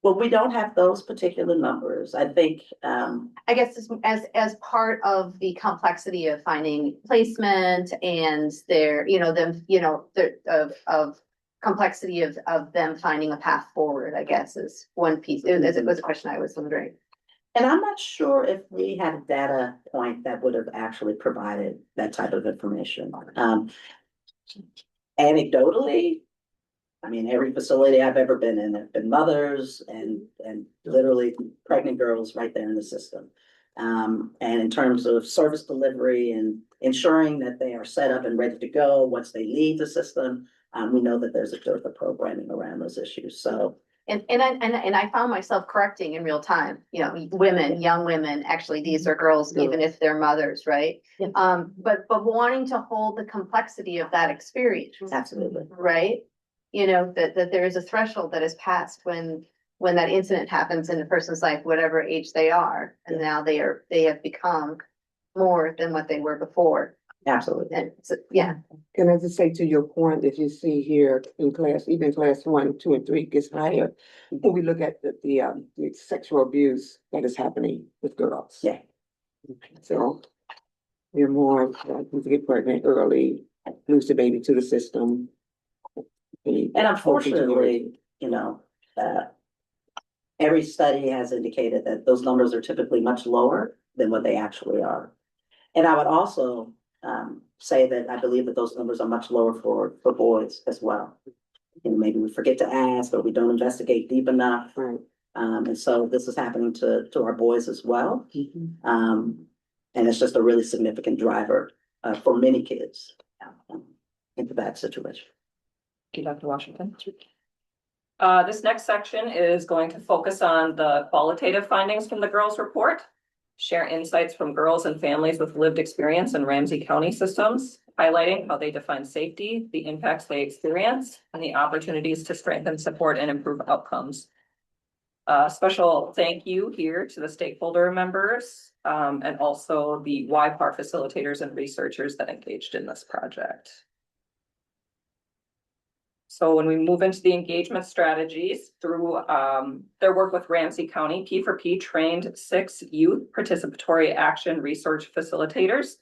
Well, we don't have those particular numbers. I think, I guess as part of the complexity of finding placement and their, of complexity of them finding a path forward, I guess is one piece. It was a question I was wondering. and I'm not sure if we had a data point that would have actually provided that type of information. Anecdotally, I mean, every facility I've ever been in have been mothers and literally pregnant girls right there in the system. And in terms of service delivery and ensuring that they are set up and ready to go once they leave the system, we know that there's a dearth of programming around those issues. So. And I found myself correcting in real time, women, young women, actually, these are girls, even if they're mothers, right? Yeah. But wanting to hold the complexity of that experience. Absolutely. Right? That there is a threshold that is passed when that incident happens in a person's life, whatever age they are, and now they have become more than what they were before. Absolutely. And so, yeah. Can I just say to your point that you see here in class, even class 1, 2, and 3 gets higher, when we look at the sexual abuse that is happening with girls. Yeah. So we're more likely to get pregnant early, lose the baby to the system. And unfortunately, every study has indicated that those numbers are typically much lower than what they actually are. And I would also say that I believe that those numbers are much lower for boys as well. Maybe we forget to ask, or we don't investigate deep enough. Right. And so this is happening to our boys as well. And it's just a really significant driver for many kids into that situation. Thank you, Dr. Washington. This next section is going to focus on the qualitative findings from the girls' report, share insights from girls and families with lived experience in Ramsey County systems, highlighting how they define safety, the impacts they experience, and the opportunities to strengthen support and improve outcomes. Special thank you here to the stakeholder members and also the YPAR facilitators and researchers that engaged in this project. So when we move into the engagement strategies through their work with Ramsey County, P4P trained 6 youth participatory action research facilitators.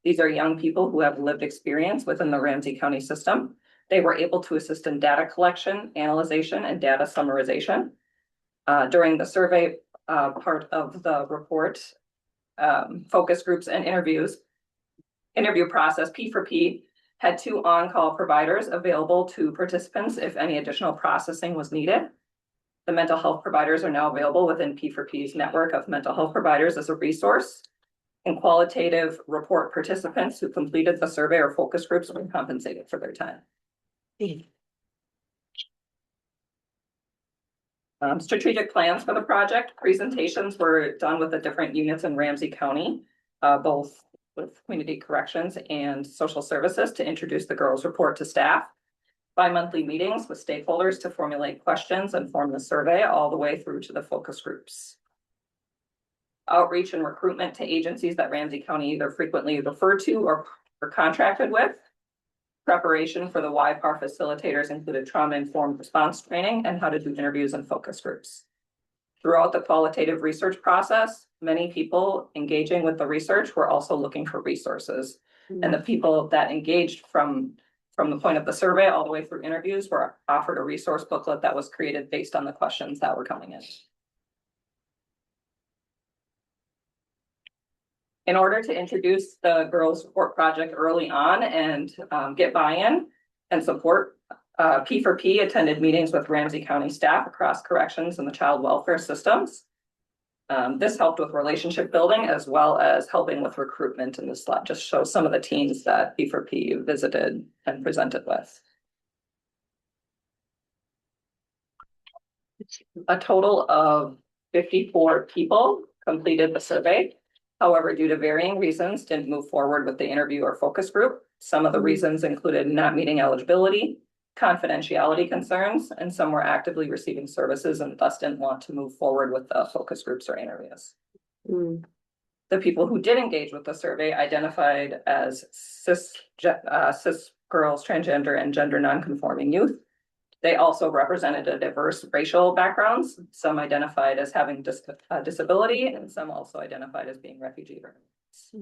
These are young people who have lived experience within the Ramsey County system. They were able to assist in data collection, analyzation, and data summarization. During the survey part of the report, focus groups and interview process, P4P had 2 on-call providers available to participants if any additional processing was needed. The mental health providers are now available within P4P's network of mental health providers as a resource. And qualitative report participants who completed the survey or focus groups were compensated for their time. Strategic plans for the project. Presentations were done with the different units in Ramsey County, both with community corrections and social services to introduce the girls report to staff. Bi-monthly meetings with stakeholders to formulate questions and form the survey all the way through to the focus groups. Outreach and recruitment to agencies that Ramsey County either frequently referred to or contracted with. Preparation for the YPAR facilitators included trauma-informed response training and how to do interviews and focus groups. Throughout the qualitative research process, many people engaging with the research were also looking for resources. And the people that engaged from the point of the survey all the way through interviews were offered a resource booklet that was created based on the questions that were coming in. In order to introduce the girls report project early on and get buy-in and support, P4P attended meetings with Ramsey County staff across corrections and the child welfare systems. This helped with relationship building as well as helping with recruitment, and this slide just shows some of the teams that P4P visited and presented with. A total of 54 people completed the survey. However, due to varying reasons, didn't move forward with the interview or focus group. Some of the reasons included not meeting eligibility, confidentiality concerns, and some were actively receiving services and thus didn't want to move forward with the focus groups or interviews. The people who did engage with the survey identified as cis girls, transgender, and gender nonconforming youth. They also represented a diverse racial backgrounds. Some identified as having disability, and some also identified as being refugee immigrants.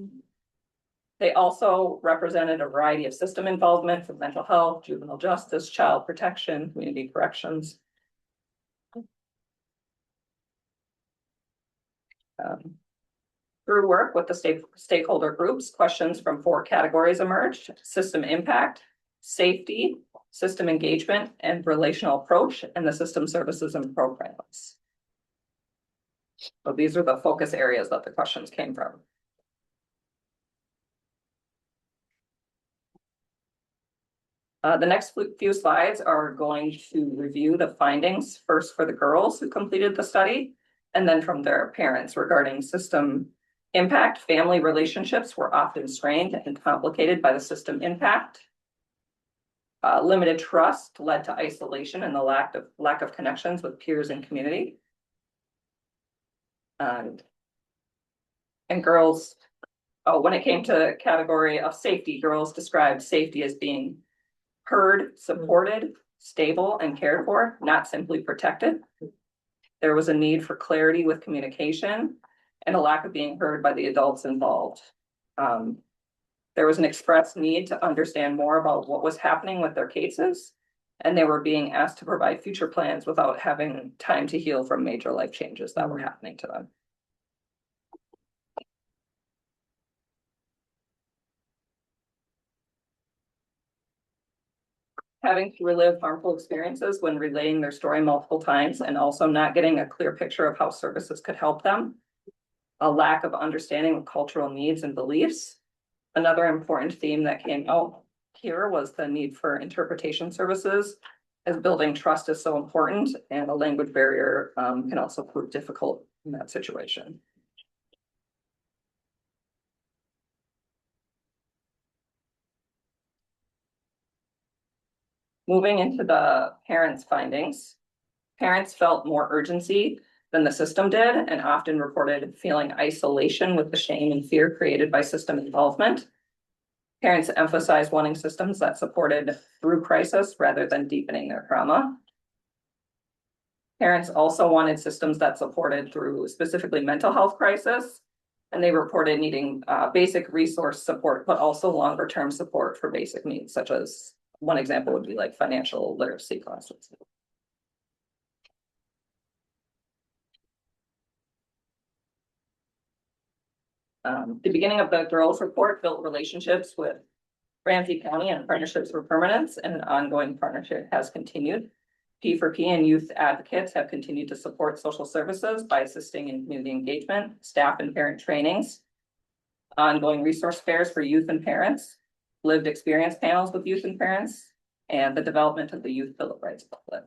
They also represented a variety of system involvement from mental health, juvenile justice, child protection, community corrections. Through work with the stakeholder groups, questions from 4 categories emerged: system impact, safety, system engagement, and relational approach, and the system services and programs. So these are the focus areas that the questions came from. The next few slides are going to review the findings, first for the girls who completed the study, and then from their parents regarding system impact. Family relationships were often strained and complicated by the system impact. Limited trust led to isolation and the lack of connections with peers and community. And girls, when it came to category of safety, girls described safety as being heard, supported, stable, and cared for, not simply protected. There was a need for clarity with communication and a lack of being heard by the adults involved. There was an express need to understand more about what was happening with their cases, and they were being asked to provide future plans without having time to heal from major life changes that were happening to them. Having to relive harmful experiences when relaying their story multiple times and also not getting a clear picture of how services could help them. A lack of understanding of cultural needs and beliefs. Another important theme that came out here was the need for interpretation services, as building trust is so important, and a language barrier can also prove difficult in that situation. Moving into the parents' findings, parents felt more urgency than the system did and often reported feeling isolation with the shame and fear created by system involvement. Parents emphasize wanting systems that supported through crisis rather than deepening their trauma. Parents also wanted systems that supported through specifically mental health crisis. And they reported needing basic resource support, but also longer term support for basic needs, such as one example would be like financial literacy classes. The beginning of the girls report built relationships with Ramsey County and Partnerships for Permanence, and an ongoing partnership has continued. P4P and youth advocates have continued to support social services by assisting in community engagement, staff and parent trainings, ongoing resource fairs for youth and parents, lived experience panels with youth and parents, and the development of the Youth Bill of Rights booklet.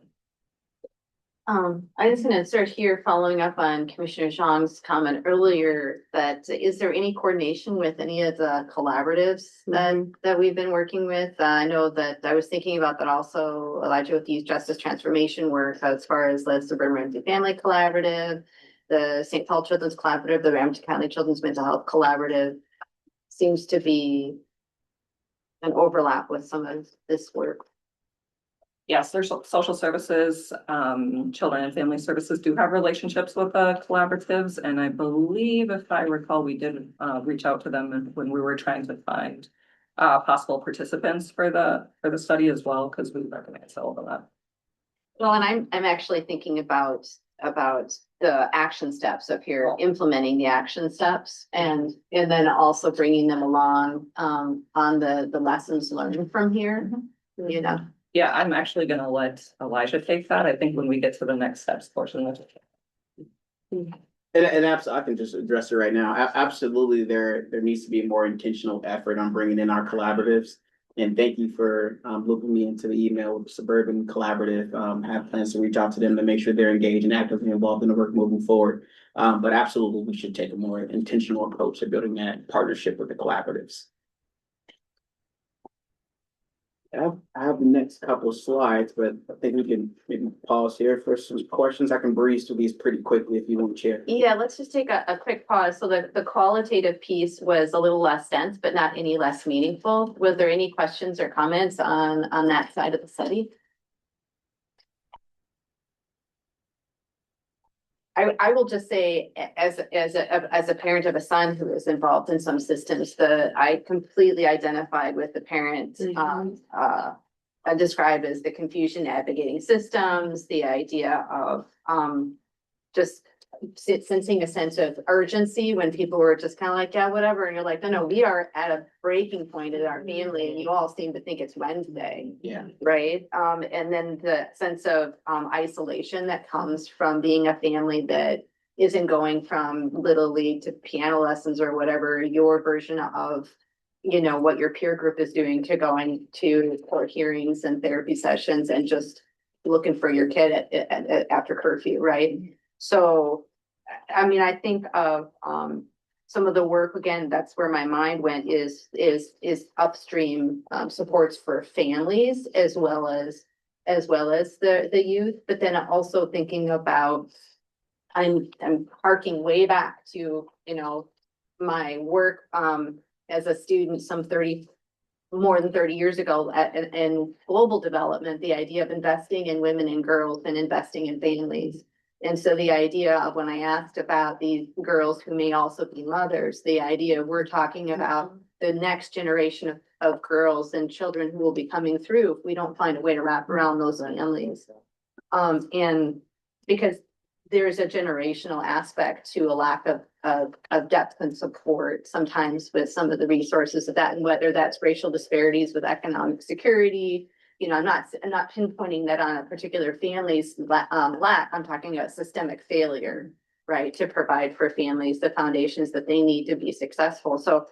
I'm just gonna insert here, following up on Commissioner Zhang's comment earlier, that is there any coordination with any of the collaboratives that we've been working with? I know that I was thinking about that also, Elijah, with youth justice transformation work, as far as the Suburban Ramsey Family Collaborative, the St. Paul Children's Collaborative, the Ramsey County Children's Mental Health Collaborative, seems to be an overlap with some of this work. Yes, there's social services, children and family services do have relationships with the collaboratives. And I believe, if I recall, we did reach out to them when we were trying to find possible participants for the study as well, because we recognize all of that. Well, and I'm actually thinking about the action steps up here, implementing the action steps, and then also bringing them along on the lessons learned from here, you know. Yeah, I'm actually gonna let Elijah take that. I think when we get to the next steps portion of it. And I can just address it right now. Absolutely, there needs to be a more intentional effort on bringing in our collaboratives. And thank you for looping me into the email with Suburban Collaborative. Have plans to reach out to them to make sure they're engaged and actively involved in the work moving forward. But absolutely, we should take a more intentional approach to building that partnership with the collaboratives. I have the next couple of slides, but I think we can maybe pause here for some questions. I can breeze through these pretty quickly if you want, Chair. Yeah, let's just take a quick pause. So the qualitative piece was a little less dense, but not any less meaningful. Was there any questions or comments on that side of the study? I will just say, as a parent of a son who is involved in some systems, I completely identified with the parent described as the confusion navigating systems, the idea of just sensing a sense of urgency when people were just kind of like, yeah, whatever, and you're like, no, we are at a breaking point in our family, and you all seem to think it's Wednesday. Yeah. Right. And then the sense of isolation that comes from being a family that isn't going from Little League to piano lessons or whatever your version of, what your peer group is doing, to going to court hearings and therapy sessions and just looking for your kid after curfew. Right. So, I mean, I think of some of the work, again, that's where my mind went, is upstream supports for families as well as the youth, but then also thinking about, I'm harking way back to, my work as a student more than 30 years ago in global development, the idea of investing in women and girls and investing in families. And so the idea of, when I asked about these girls who may also be mothers, the idea we're talking about the next generation of girls and children who will be coming through if we don't find a way to wrap around those families. And because there's a generational aspect to a lack of depth and support sometimes with some of the resources of that, and whether that's racial disparities with economic security. I'm not pinpointing that on a particular family's lack. I'm talking about systemic failure, right, to provide for families the foundations that they need to be successful. So,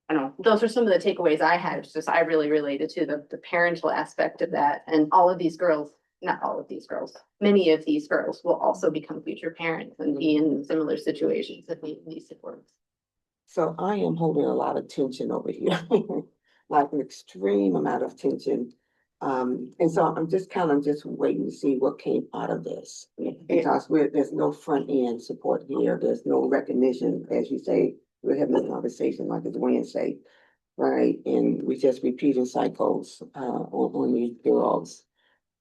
I don't know, those are some of the takeaways I had. It's just I really related to the parental aspect of that, and all of these girls, not all of these girls, many of these girls will also become future parents and be in similar situations that need these supports. So I am holding a lot of tension over here, like an extreme amount of tension. And so I'm just kind of waiting to see what came out of this, because there's no front end support here. There's no recognition, as you say, we're having a conversation like it's Wednesday. right? And we just repeating cycles, on these girls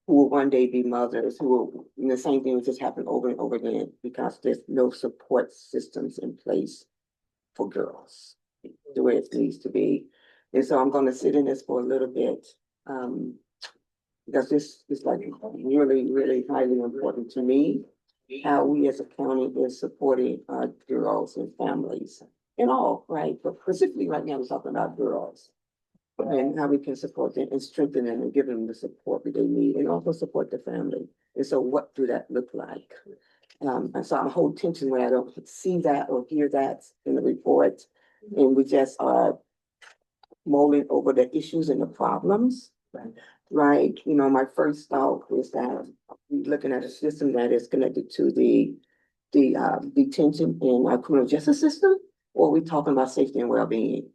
who will one day be mothers, who will, and the same thing will just happen over and over again because there's no support systems in place for girls the way it needs to be. And so I'm gonna sit in this for a little bit, because this is like really, really highly important to me. How we as a county is supporting our girls and families in all, right? But specifically right now, we're talking about girls. And how we can support them and strengthen them and give them the support that they need and also support the family. And so what do that look like? And so I'm hold tension when I don't see that or hear that in the report. And we just are mulling over the issues and the problems. Right, you know, my first thought is that we're looking at a system that is connected to the detention in our criminal justice system, or are we talking about safety and well-being?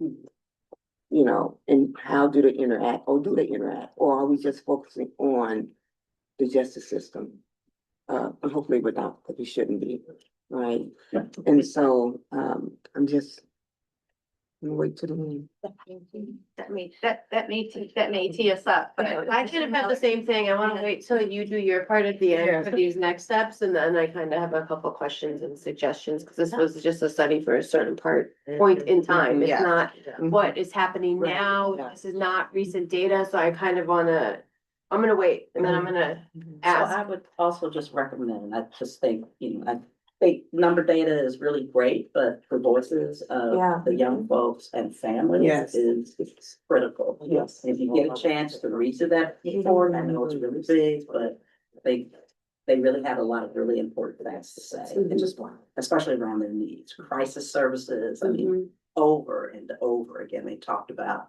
You know, and how do they interact, or do they interact, or are we just focusing on the justice system? And hopefully we're not, but we shouldn't be, right? And so, I'm just gonna wait till the end. That may tee us up, but I kind of have the same thing. I wanna wait till you do your part at the end for these next steps, and then I kind of have a couple questions and suggestions, because this was just a study for a certain point in time. It's Yeah. not Mhm. what is happening Right. now. Yeah. This is not recent data, so I kind of I'm gonna wait, and then I'm gonna So ask. I would also just recommend, I just think, I think number data is really great, but for voices Yeah. of the young folks and families Yes. is critical. Yes. If you get a chance to read to that report, I know it's really big, but they really have a lot of really important things to say, and just especially around their needs, crisis services. I mean, over and over again, they talked about,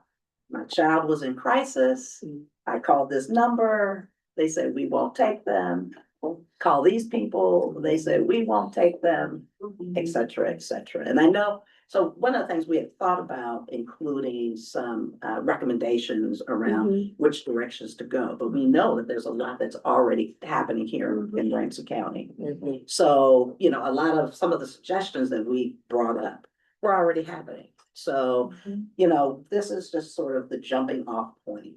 my child was in crisis. I called this number. They said, we won't take them. Call these people. They said, we won't take them, et cetera, et cetera. And I know, so one of the things we had thought about including some recommendations around which directions to go, but we know that there's a lot that's already happening here in Ramsey County. So, you know, a lot of some of the suggestions that we brought up were already happening. So, you know, this is just sort of the jumping off point.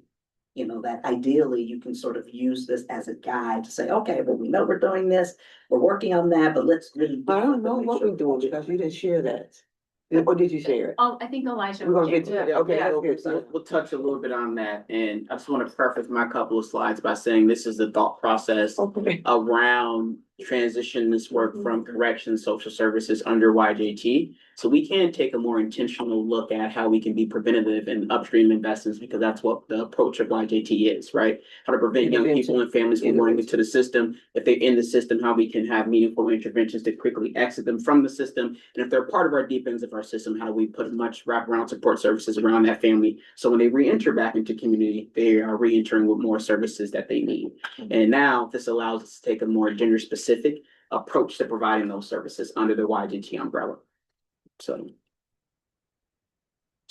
You know, that ideally you can sort of use this as a guide to say, okay, well, we know we're doing this, we're working on that, but let's really. I don't know what we're doing because you didn't share that. Or did you share it? Oh, I think Elijah. We're gonna get to it. Okay, Yeah. that's good. So So, we'll touch a little bit on that, and I just want to preface my couple of slides by saying this is the thought process okay. around transition this work from corrections, social services under YJT. So we can take a more intentional look at how we can be preventative and upstream investments, because that's what the approach of YJT is, right? How to prevent young people and families from going into the system. If they're in the system, how we can have meaningful interventions to quickly exit them from the system. And if they're part of our deep ends of our system, how do we put much wraparound support services around that family? So when they re-enter back into community, they are re-entering with more services that they need. And now this allows us to take a more gender specific approach to providing those services under the YGT umbrella. So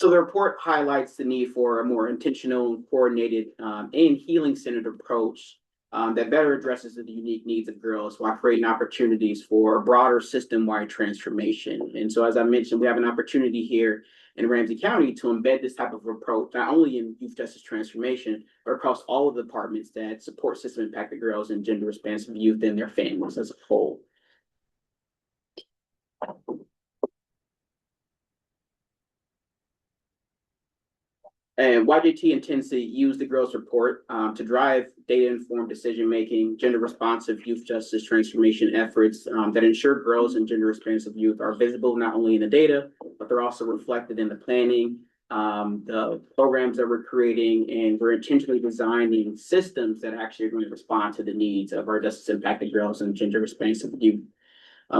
the report highlights the need for a more intentional and coordinated and healing centered approach that better addresses the unique needs of girls while creating opportunities for a broader system-wide transformation. And so, as I mentioned, we have an opportunity here in Ramsey County to embed this type of approach, not only in youth justice transformation, but across all of the departments that support system impacted girls and gender responsive youth and their families as a whole. And YJT intends to use the Girls Report to drive data-informed decision-making, gender-responsive youth justice transformation efforts that ensure girls and gender-responsive youth are visible not only in the data, but they're also reflected in the planning, the programs that we're creating, and we're intentionally designing systems that actually are going to respond to the needs of our justice-impacted girls and gender-responsive youth.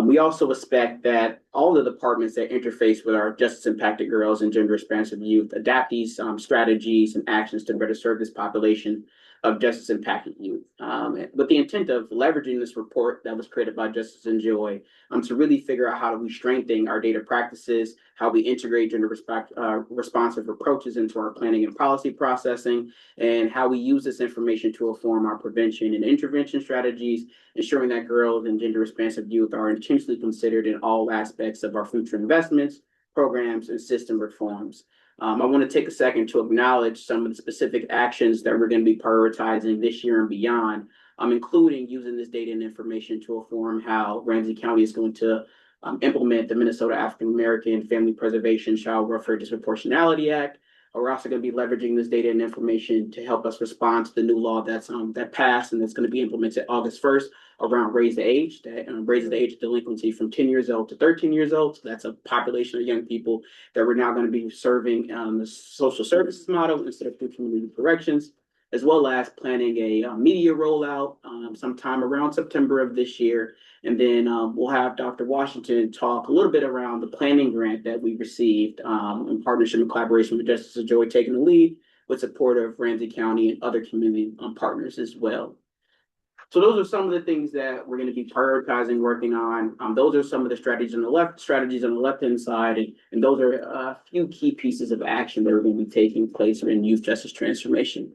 We also expect that all the departments that interface with our justice impacted girls and gender responsive youth adapt these strategies and actions to better serve this population of justice impacted youth. With the intent of leveraging this report that was created by Justice and Joy to really figure out how do we strengthen our data practices, how we integrate gender responsive approaches into our planning and policy processing, and how we use this information to inform our prevention and intervention strategies, ensuring that girls and gender responsive youth are intentionally considered in all aspects of our future investments, programs, and system reforms. I want to take a second to acknowledge some of the specific actions that we're going to be prioritizing this year and beyond, including using this data and information to inform how Ramsey County is going to implement the Minnesota African American Family Preservation Child Welfare Disproportionality Act. We're also going to be leveraging this data and information to help us respond to the new law that passed and that's going to be implemented August 1st around raise the age, that raises the age of delinquency from 10 years old to 13 years old. So that's a population of young people that we're now going to be serving the social services model instead of through community corrections, as well as planning a media rollout sometime around September of this year. And then we'll have Dr. Washington talk a little bit around the planning grant that we received in partnership and collaboration with Justice Joy taking the lead with support of Ramsey County and other community partners as well. So those are some of the things that we're going to be prioritizing, working on. Those are some of the strategies on the left-hand side, and those are a few key pieces of action that are going to be taking place in youth justice transformation.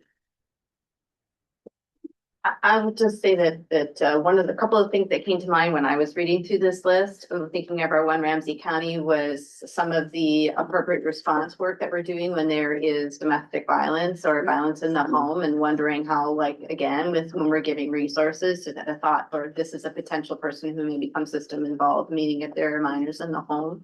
I would just say that one of the couple of things that came to mind when I was reading through this list, thinking of our One Ramsey County, was some of the appropriate response work that we're doing when there is domestic violence or violence in the home, and wondering how, like, again, when we're giving resources to that thought, or this is a potential person who may become system involved, meaning if there are minors in the home,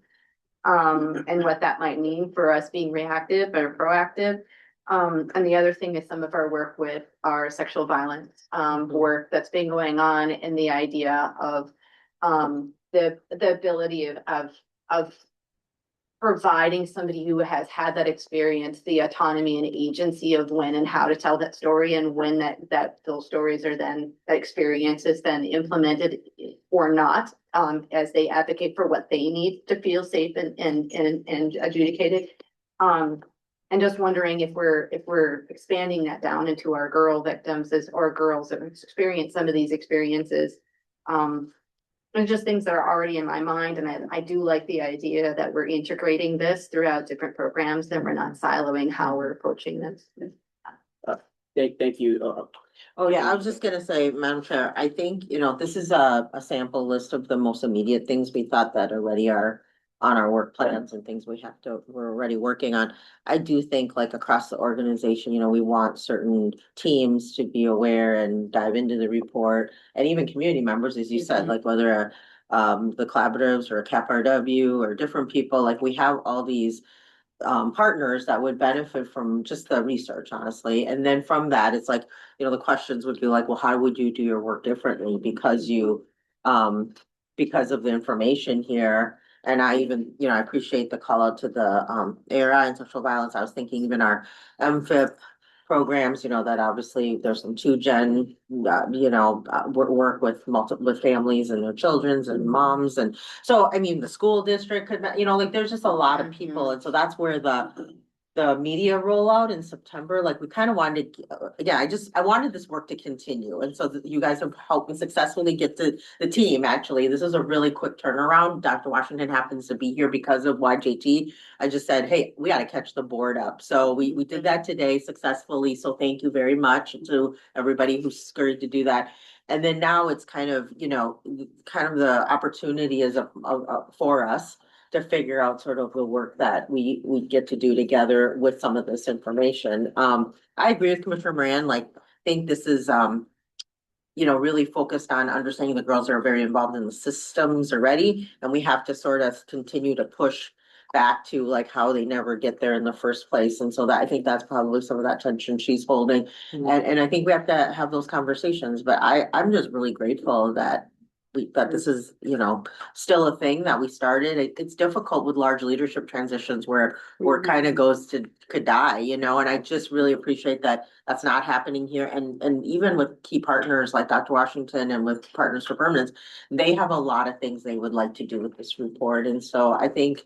and what that might mean for us being reactive or proactive. And the other thing is some of our work with our sexual violence work that's been going on, and the idea of the ability of providing somebody who has had that experience the autonomy and agency of when and how to tell that story, and when that those stories are then, that experience is then implemented or not, as they advocate for what they need to feel safe and adjudicated. And just wondering if we're expanding that down into our girl victims or girls that have experienced some of these experiences. And just things that are already in my mind. And I do like the idea that we're integrating this throughout different programs, and we're not siloing how we're approaching this. Thank you. Oh, yeah, I was just gonna say, Madam Chair, I think, this is a sample list of the most immediate things we thought that already are on our work plans and things we're already working on. I do think, like, across the organization, we want certain teams to be aware and dive into the report, and even community members, as you said, like whether the collaboratives or CAPRW or different people, like we have all these partners that would benefit from just the research, honestly. And then from that, it's like, the questions would be like, well, how would you do your work differently because of the information here? And I even, I appreciate the call out to the ARI and sexual violence. I was thinking even our MFIP programs, that obviously there's some 2-gen, work with families and their children's and moms. And so, I mean, the school district could, like, there's just a lot of people. And so that's where the media rollout in September, like, we kind of wanted, I wanted this work to continue. And so you guys have helped me successfully get to the team. Actually, this is a really quick turnaround. Dr. Washington happens to be here because of YJT. I just said, hey, we got to catch the board up. So we did that today successfully. So thank you very much to everybody who scurried to do that. And then now it's kind of the opportunity is for us to figure out sort of the work that we get to do together with some of this information. I agree with Commissioner Moran, like, think this is, really focused on understanding the girls are very involved in the systems already. And we have to sort of continue to push back to, like, how they never get there in the first place. And so I think that's probably some of that tension she's holding. And I think we have to have those conversations, but I'm just really grateful that this is, still a thing that we started. It's difficult with large leadership transitions where kind of could die, and I just really appreciate that that's not happening here. And even with key partners like Dr. Washington and with Partners for Permanence, they have a lot of things they would like to do with this report. And so I think,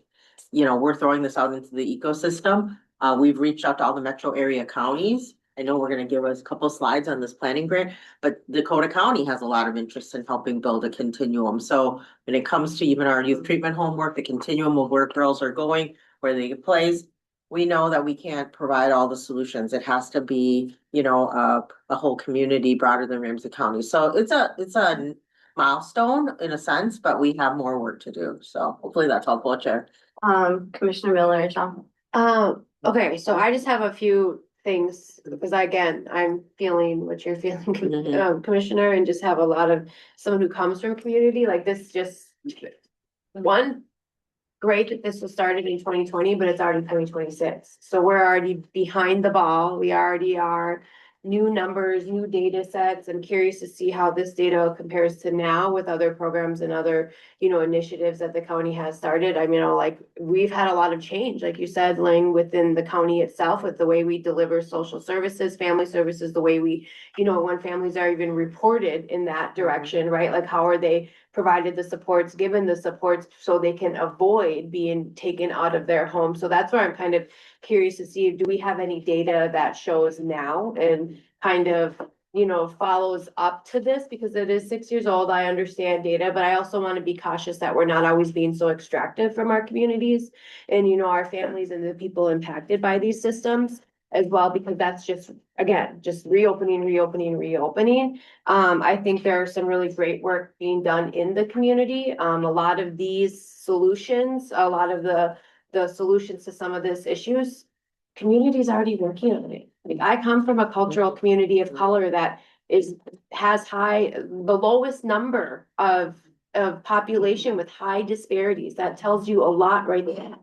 we're throwing this out into the ecosystem. We've reached out to all the metro area counties. I know we're going to give us a couple slides on this planning grant, but Dakota County has a lot of interest in helping build a continuum. So when it comes to even our youth treatment homework, the continuum of where girls are going, where they get plays, we know that we can't provide all the solutions. It has to be, a whole community broader than Ramsey County. So it's a milestone in a sense, but we have more work to do. So hopefully that's helpful, Chair. Commissioner Miller, John. Okay, so I just have a few things, because again, I'm feeling what you're feeling, Commissioner, and just have a lot of someone who comes from community, like this just. One, great that this was started in 2020, but it's already 2026. So we're already behind the ball. We already are new numbers, new data sets. I'm curious to see how this data compares to now with other programs and other, initiatives that the county has started. I mean, like we've had a lot of change, like you said, Ling, within the county itself with the way we deliver social services, family services, the way we, when families are even reported in that direction, right? Like how are they provided the supports, given the supports so they can avoid being taken out of their home. So that's where I'm kind of curious to see, do we have any data that shows now and kind of, follows up to this, because it is 6 years old. I understand data, but I also want to be cautious that we're not always being so extractive from our communities and, our families and the people impacted by these systems as well, because that's just, again, just reopening. I think there are some really great work being done in the community. A lot of these solutions, a lot of the solutions to some of these issues, community's already working on it. Like I come from a cultural community of color that has the lowest number of population with high disparities. That tells you a lot right there.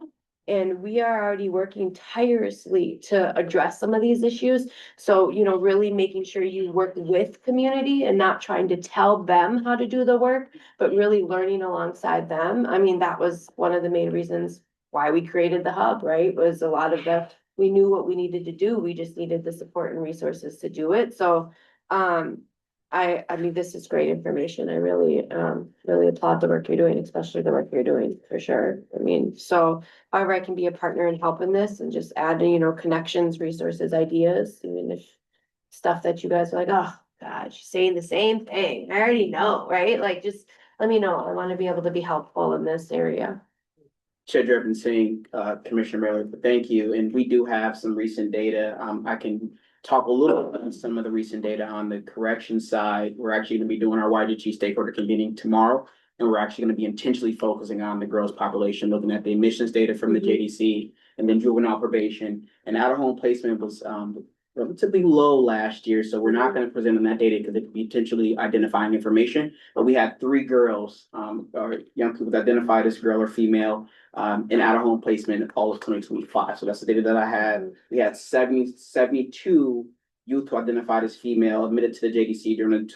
And we are already working tirelessly to address some of these issues. So, really making sure you work with community and not trying to tell them how to do the work, but really learning alongside them. I mean, that was one of the main reasons why we created the hub, right? Was a lot of we knew what we needed to do. We just needed the support and resources to do it. So, I mean, this is great information. I really, really applaud the work you're doing, especially the work you're doing for sure. I mean, so however I can be a partner in helping this and just add, connections, resources, ideas, even if stuff that you guys are like, oh, God, she's saying the same thing. I already know, right? Like, just let me know. I want to be able to be helpful in this area. Chair Driven Singh, Commissioner Miller, thank you. And we do have some recent data. I can talk a little about some of the recent data on the correction side. We're actually going to be doing our YGT stakeholder convening tomorrow. And we're actually going to be intentionally focusing on the girls population, looking at the admissions data from the JDC and then juvenile probation. And out-of-home placement was relatively low last year. So we're not going to present on that data because it could be potentially identifying information. But we had 3 girls, or young people identified as girl or female, in out-of-home placement all of 2025. So that's the data that I had. We had 72 youth who identified as female admitted to the JDC during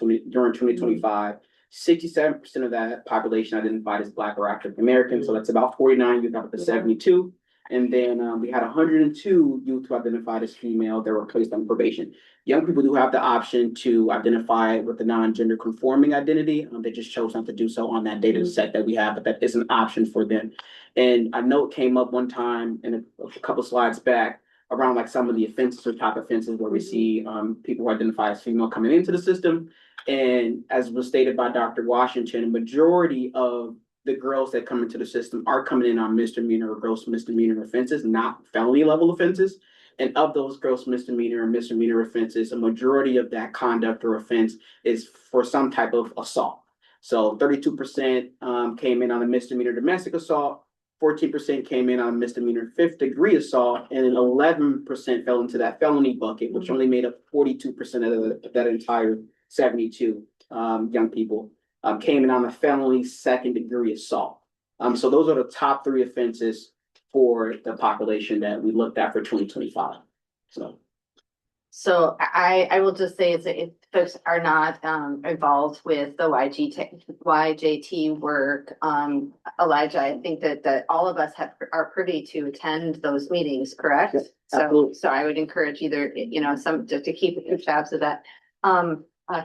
2025. 67% of that population identified as Black or African American. So that's about 49 youth out of the 72. And then we had 102 youth who identified as female that were placed on probation. Young people do have the option to identify with the non-gender conforming identity. They just chose not to do so on that data set that we have, but that is an option for them. And a note came up one time in a couple slides back around like some of the offenses or top offenses where we see people who identify as female coming into the system. And as was stated by Dr. Washington, a majority of the girls that come into the system are coming in on misdemeanor or gross misdemeanor offenses, not felony level offenses. And of those gross misdemeanor and misdemeanor offenses, a majority of that conduct or offense is for some type of assault. So 32% came in on a misdemeanor domestic assault, 14% came in on a misdemeanor 5th degree assault, and then 11% fell into that felony bucket, which only made up 42% of that entire 72 young people. Came in on a felony 2nd degree assault. So those are the top 3 offenses for the population that we looked at for 2025. So I will just say if folks are not involved with the YJT work, Elijah, I think that all of us are privy to attend those meetings, correct? Yes, so I would encourage either, some to keep tabs of that.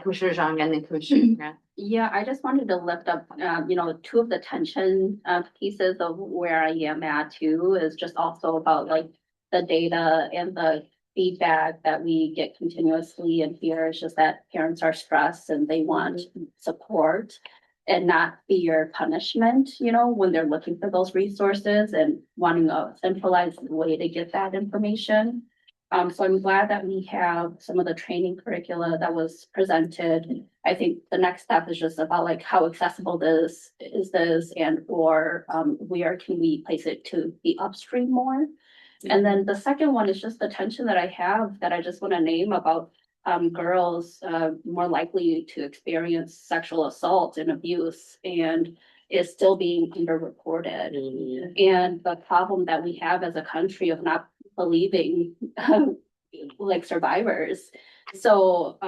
Commissioner Zhang and then Commissioner Grant. Yeah, I just wanted to lift up, 2 of the tension pieces of where I am at too, is just also about like the data and the feedback that we get continuously and here is just that parents are stressed and they want support and not fear punishment, when they're looking for those resources and wanting a centralized way to get that information. So I'm glad that we have some of the training curricula that was presented. I think the next step is just about like how accessible this is and or where can we place it to be upstream more. And then the second one is just the tension that I have that I just want to name about girls more likely to experience sexual assault and abuse and is still being underreported. And the problem that we have as a country of not believing like survivors. So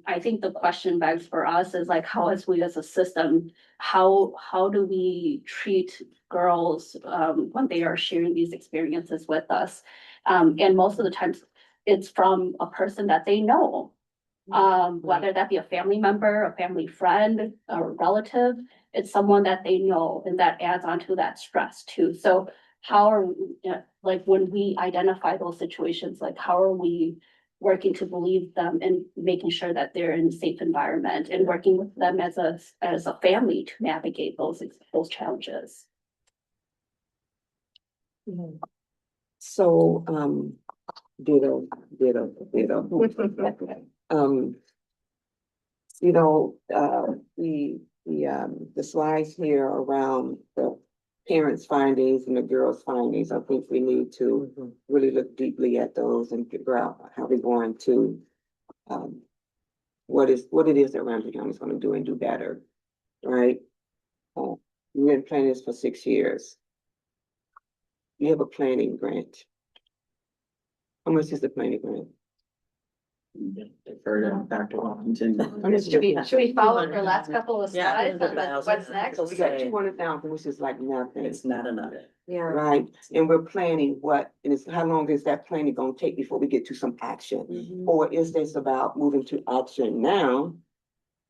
I think the question begs for us is like, how as we as a system, how do we treat girls when they are sharing these experiences with us? And most of the times it's from a person that they know. Whether that be a family member, a family friend, a relative, it's someone that they know, and that adds on to that stress too. So how are, like, when we identify those situations, like, how are we working to believe them and making sure that they're in a safe environment and working with them as a family to navigate those challenges? So, ditto. You know, the slides here around the parents' findings and the girls' findings, I think we need to really look deeply at those and figure out how we're going to, what it is that Ramsey County is going to do and do better, right? We've been planning this for 6 years. You have a planning grant. How much is the planning grant? Defer to Dr. Washington. Should we follow her last couple of Yeah, slides on what's next? So we got 200,000, which is like nothing. It's not enough. Yeah. Right, and we're planning what, and it's, how long is that planning gonna take before we get to some action? Or is this about moving to action now?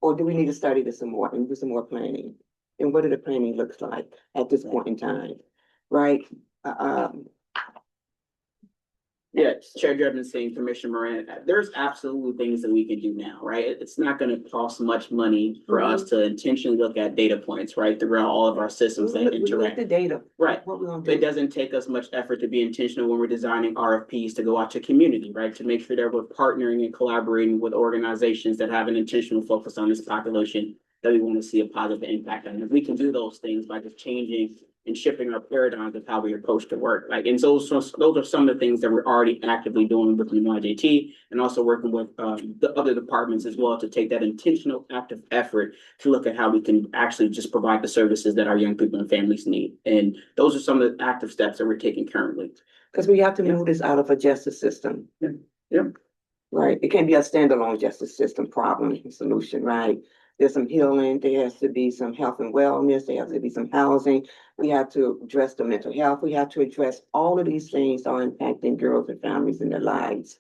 Or do we need to study this some more and do some more planning? And what do the planning looks like at this point in time, right? Yeah, Chair Judge saying, Commissioner Moran, there's absolutely things that we can do now, right? It's not gonna cost much money for us to intentionally look at data points, right, throughout all of our systems that We look interact. the data. Right. What we gonna It do? doesn't take us much effort to be intentional when we're designing RFPs to go out to community, right? To make sure that we're partnering and collaborating with organizations that have an intentional focus on this population that we want to see a positive impact on. If we can do those things by just changing and shifting our paradigms of how we approach the work. Like, and so those are some of the things that we're already actively doing within YJT and also working with the other departments as well to take that intentional active effort to look at how we can actually just provide the services that our young people and families need. And those are some of the active steps that we're taking currently. Because we have to move this out of a justice system. Yeah. Right, it can't be a standalone justice system problem and solution, right? There's some healing, there has to be some health and wellness, there has to be some housing. We have to address the mental health, we have to address all of these things that are impacting girls and families in their lives.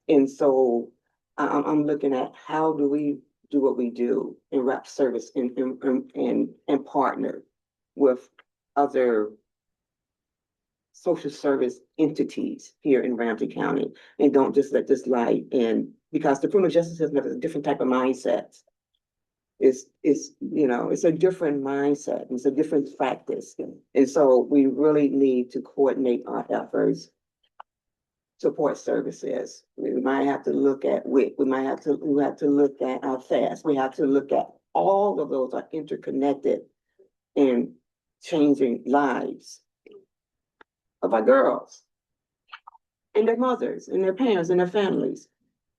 And so I'm looking at how do we do what we do in rep service and partner with other social service entities here in Ramsey County, and don't just let this lie in, because the criminal justice system has a different type of mindset. It's it's a different mindset, it's a different practice. And so we really need to coordinate our efforts. Support services, we might have to look at WIC, we have to look at our FAST, we have to look at all of those are interconnected in changing lives of our girls and their mothers and their parents and their families,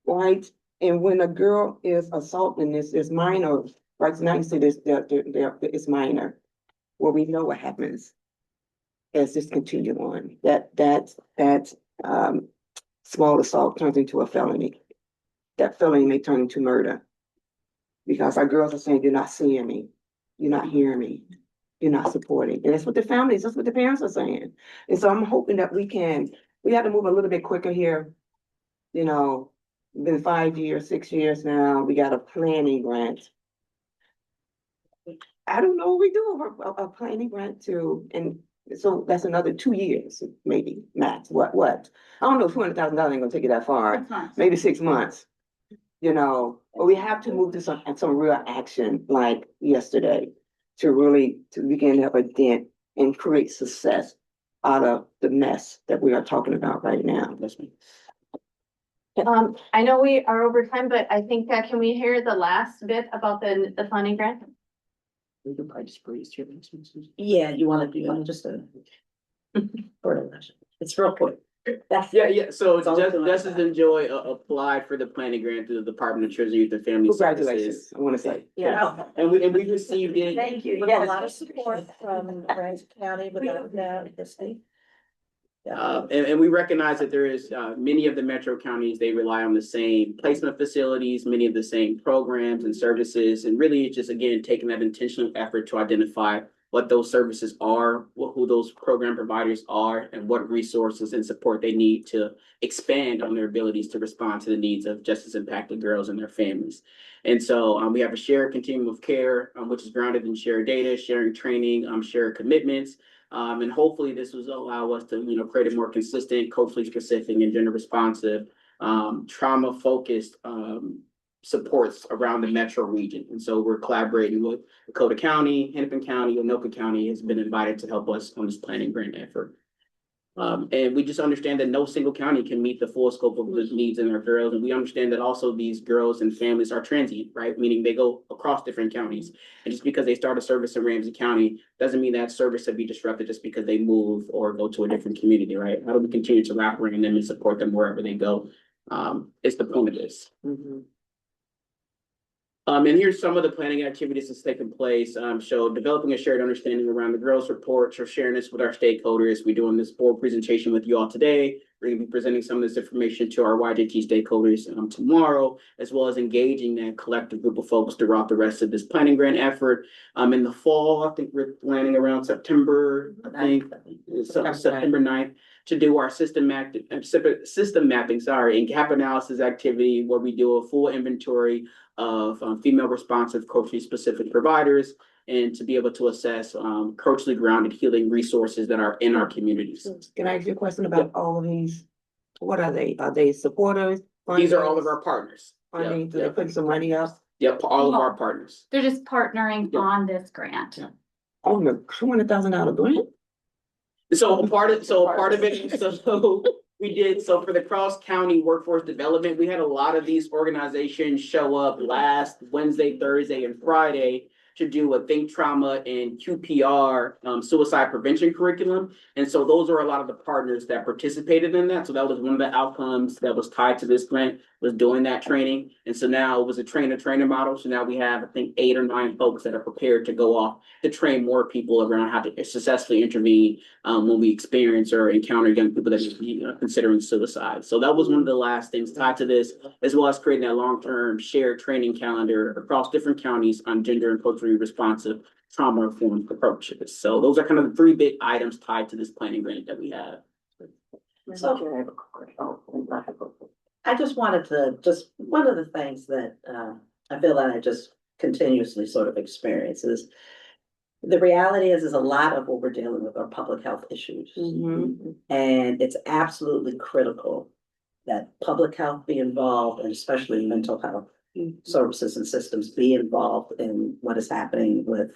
right? And when a girl is assaulted, this minor, right? So now you say this, it's minor. Well, we know what happens as this continues on. That small assault turns into a felony. That felony may turn into murder because our girls are saying, "You're not seeing me, you're not hearing me, you're not supporting." And that's what the families, that's what the parents are saying. And so I'm hoping that we have to move a little bit quicker here. Been 5 years, 6 years now, we got a planning grant. I don't know what we do a planning grant too, and so that's another 2 years, maybe max. What? I don't know, $200,000 ain't gonna take it that far. Maybe 6 months. But we have to move to some real action like yesterday to begin to have a dent and create success out of the mess that we are talking about right now. That's me. I know we are over time, but I think that can we hear the last bit about the funding grant? We can probably just breeze through this. Yeah, you want to do just a. It's real quick. Yeah, so It's all doing Justice that. and Joy applied for the planning grant through the Department of Children, Youth and Family Services. Congratulations, I wanna say. Yeah. And we received it. Thank you. With a lot of support from Ramsey County without the state. And we recognize that there is, many of the metro counties, they rely on the same placement facilities, many of the same programs and services. And really it's just, again, taking that intentional effort to identify what those services are, who those program providers are, and what resources and support they need to expand on their abilities to respond to the needs of justice impacted girls and their families. And so we have a shared continuum of care, which is grounded in shared data, sharing training, shared commitments. And hopefully this will allow us to, create a more consistent, culturally specific and gender responsive, trauma focused, supports around the metro region. And so we're collaborating with Dakota County, Hennepin County, Anoka County has been invited to help us on this planning grant effort. And we just understand that no single county can meet the full scope of the needs in our girls. And we understand that also these girls and families are transient, right? Meaning they go across different counties. And just because they start a service in Ramsey County doesn't mean that service will be disrupted just because they move or go to a different community, right? How do we continue to wrap around them and support them wherever they go? It's the point of this. And here's some of the planning activities that's taken place. So developing a shared understanding around the girls' report, so sharing this with our stakeholders. We're doing this board presentation with you all today. We're going to be presenting some of this information to our YJT stakeholders tomorrow, as well as engaging that collective group of folks throughout the rest of this planning grant effort. In the fall, I think we're planning around September, September 9th. To do our system mapping, and gap analysis activity where we do a full inventory of female responsive culturally specific providers and to be able to assess culturally grounded healing resources that are in our communities. Can I ask you a question about all of these? What are they? Are they supporters? These are all of our partners. Funding, do they put some money up? Yep, all of our partners. They're just partnering on this grant. On the $200,000 grant? So a part of it, so we did, so for the cross county workforce development, we had a lot of these organizations show up last Wednesday, Thursday, and Friday to do a Think Trauma and QPR suicide prevention curriculum. And so those are a lot of the partners that participated in that. So that was one of the outcomes that was tied to this grant, was doing that training. And so now it was a trainer model. So now we have, I think, 8 or 9 folks that are prepared to go off to train more people around how to successfully intervene when we experience or encounter young people that are considering suicide. So that was one of the last things tied to this, as well as creating that long-term shared training calendar across different counties on gender and culturally responsive trauma-informed approaches. So those are kind of the 3 big items tied to this planning grant that we have. So I just wanted to, one of the things that I feel that I just continuously sort of experience is the reality is a lot of what we're dealing with are public health issues. And it's absolutely critical that public health be involved, and especially mental health services and systems be involved in what is happening with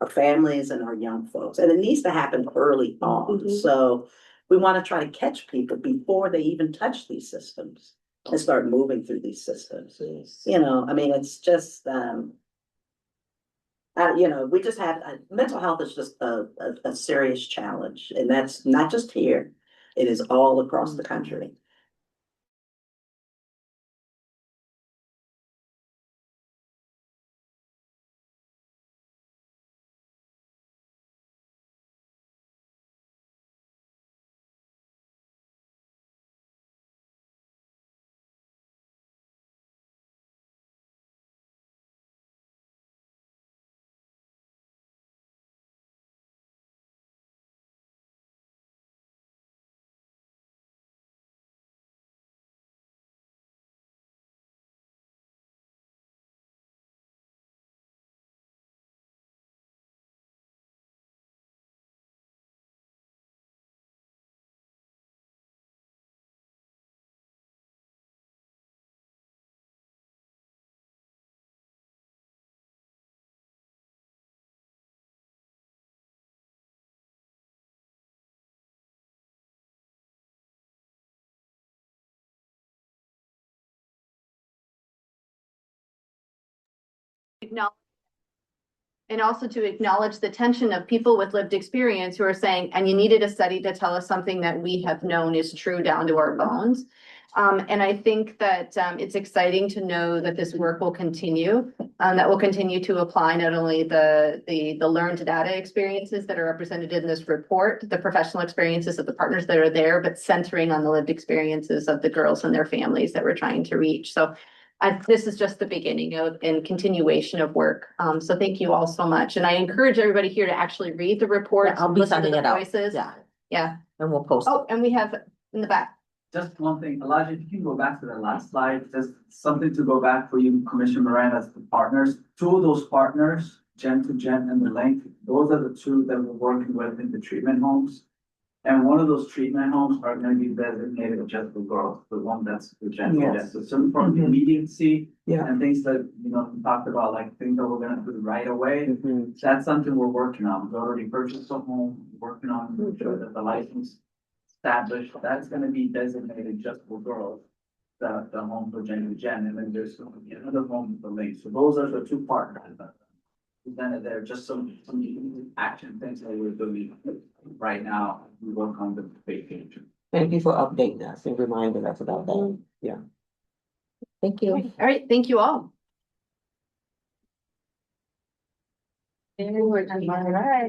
our families and our young folks. And it needs to happen early on. So we want to try to catch people before they even touch these systems and start moving through these systems. You know, I mean, it's just, we just have, mental health is just a serious challenge. And that's not just here, it is all across the country. Acknowledge And also to acknowledge the tension of people with lived experience who are saying, and you needed a study to tell us something that we have known is true down to our bones. And I think that it's exciting to know that this work will continue, that will continue to apply not only the learned data experiences that are represented in this report, the professional experiences of the partners that are there, but centering on the lived experiences of the girls and their families that we're trying to reach. So this is just the beginning of and continuation of work. So thank you all so much. And I encourage everybody here to actually read the report. Yeah, I'll be listen to sending the it out. voices. Yeah, Yeah. and we'll post. Oh, and we have in the back. Just one thing, Elijah, if you can go back to the last slide, just something to go back for you, Commissioner Moran, as the partners. Two of those partners, Gen to Gen and the Link, those are the two that we're working with in the treatment homes. And one of those treatment homes are gonna be designated just for girls, the one that's the Gen to Gen. Yes. So some from Mhm. immediacy Yeah. and things that, we talked about, like things that we're gonna do right away. Mhm. That's something we're working on. We already purchased a home, working on making sure that the license established, that's gonna be designated just for girls. The home for Gen to Gen, and then there's gonna be another home for Link. So those are the two partners that presented there, just some action things that we're doing right now. We work on the page. Thank you for updating us and reminding us about that. Yeah. Thank you. All right, thank you all. All right.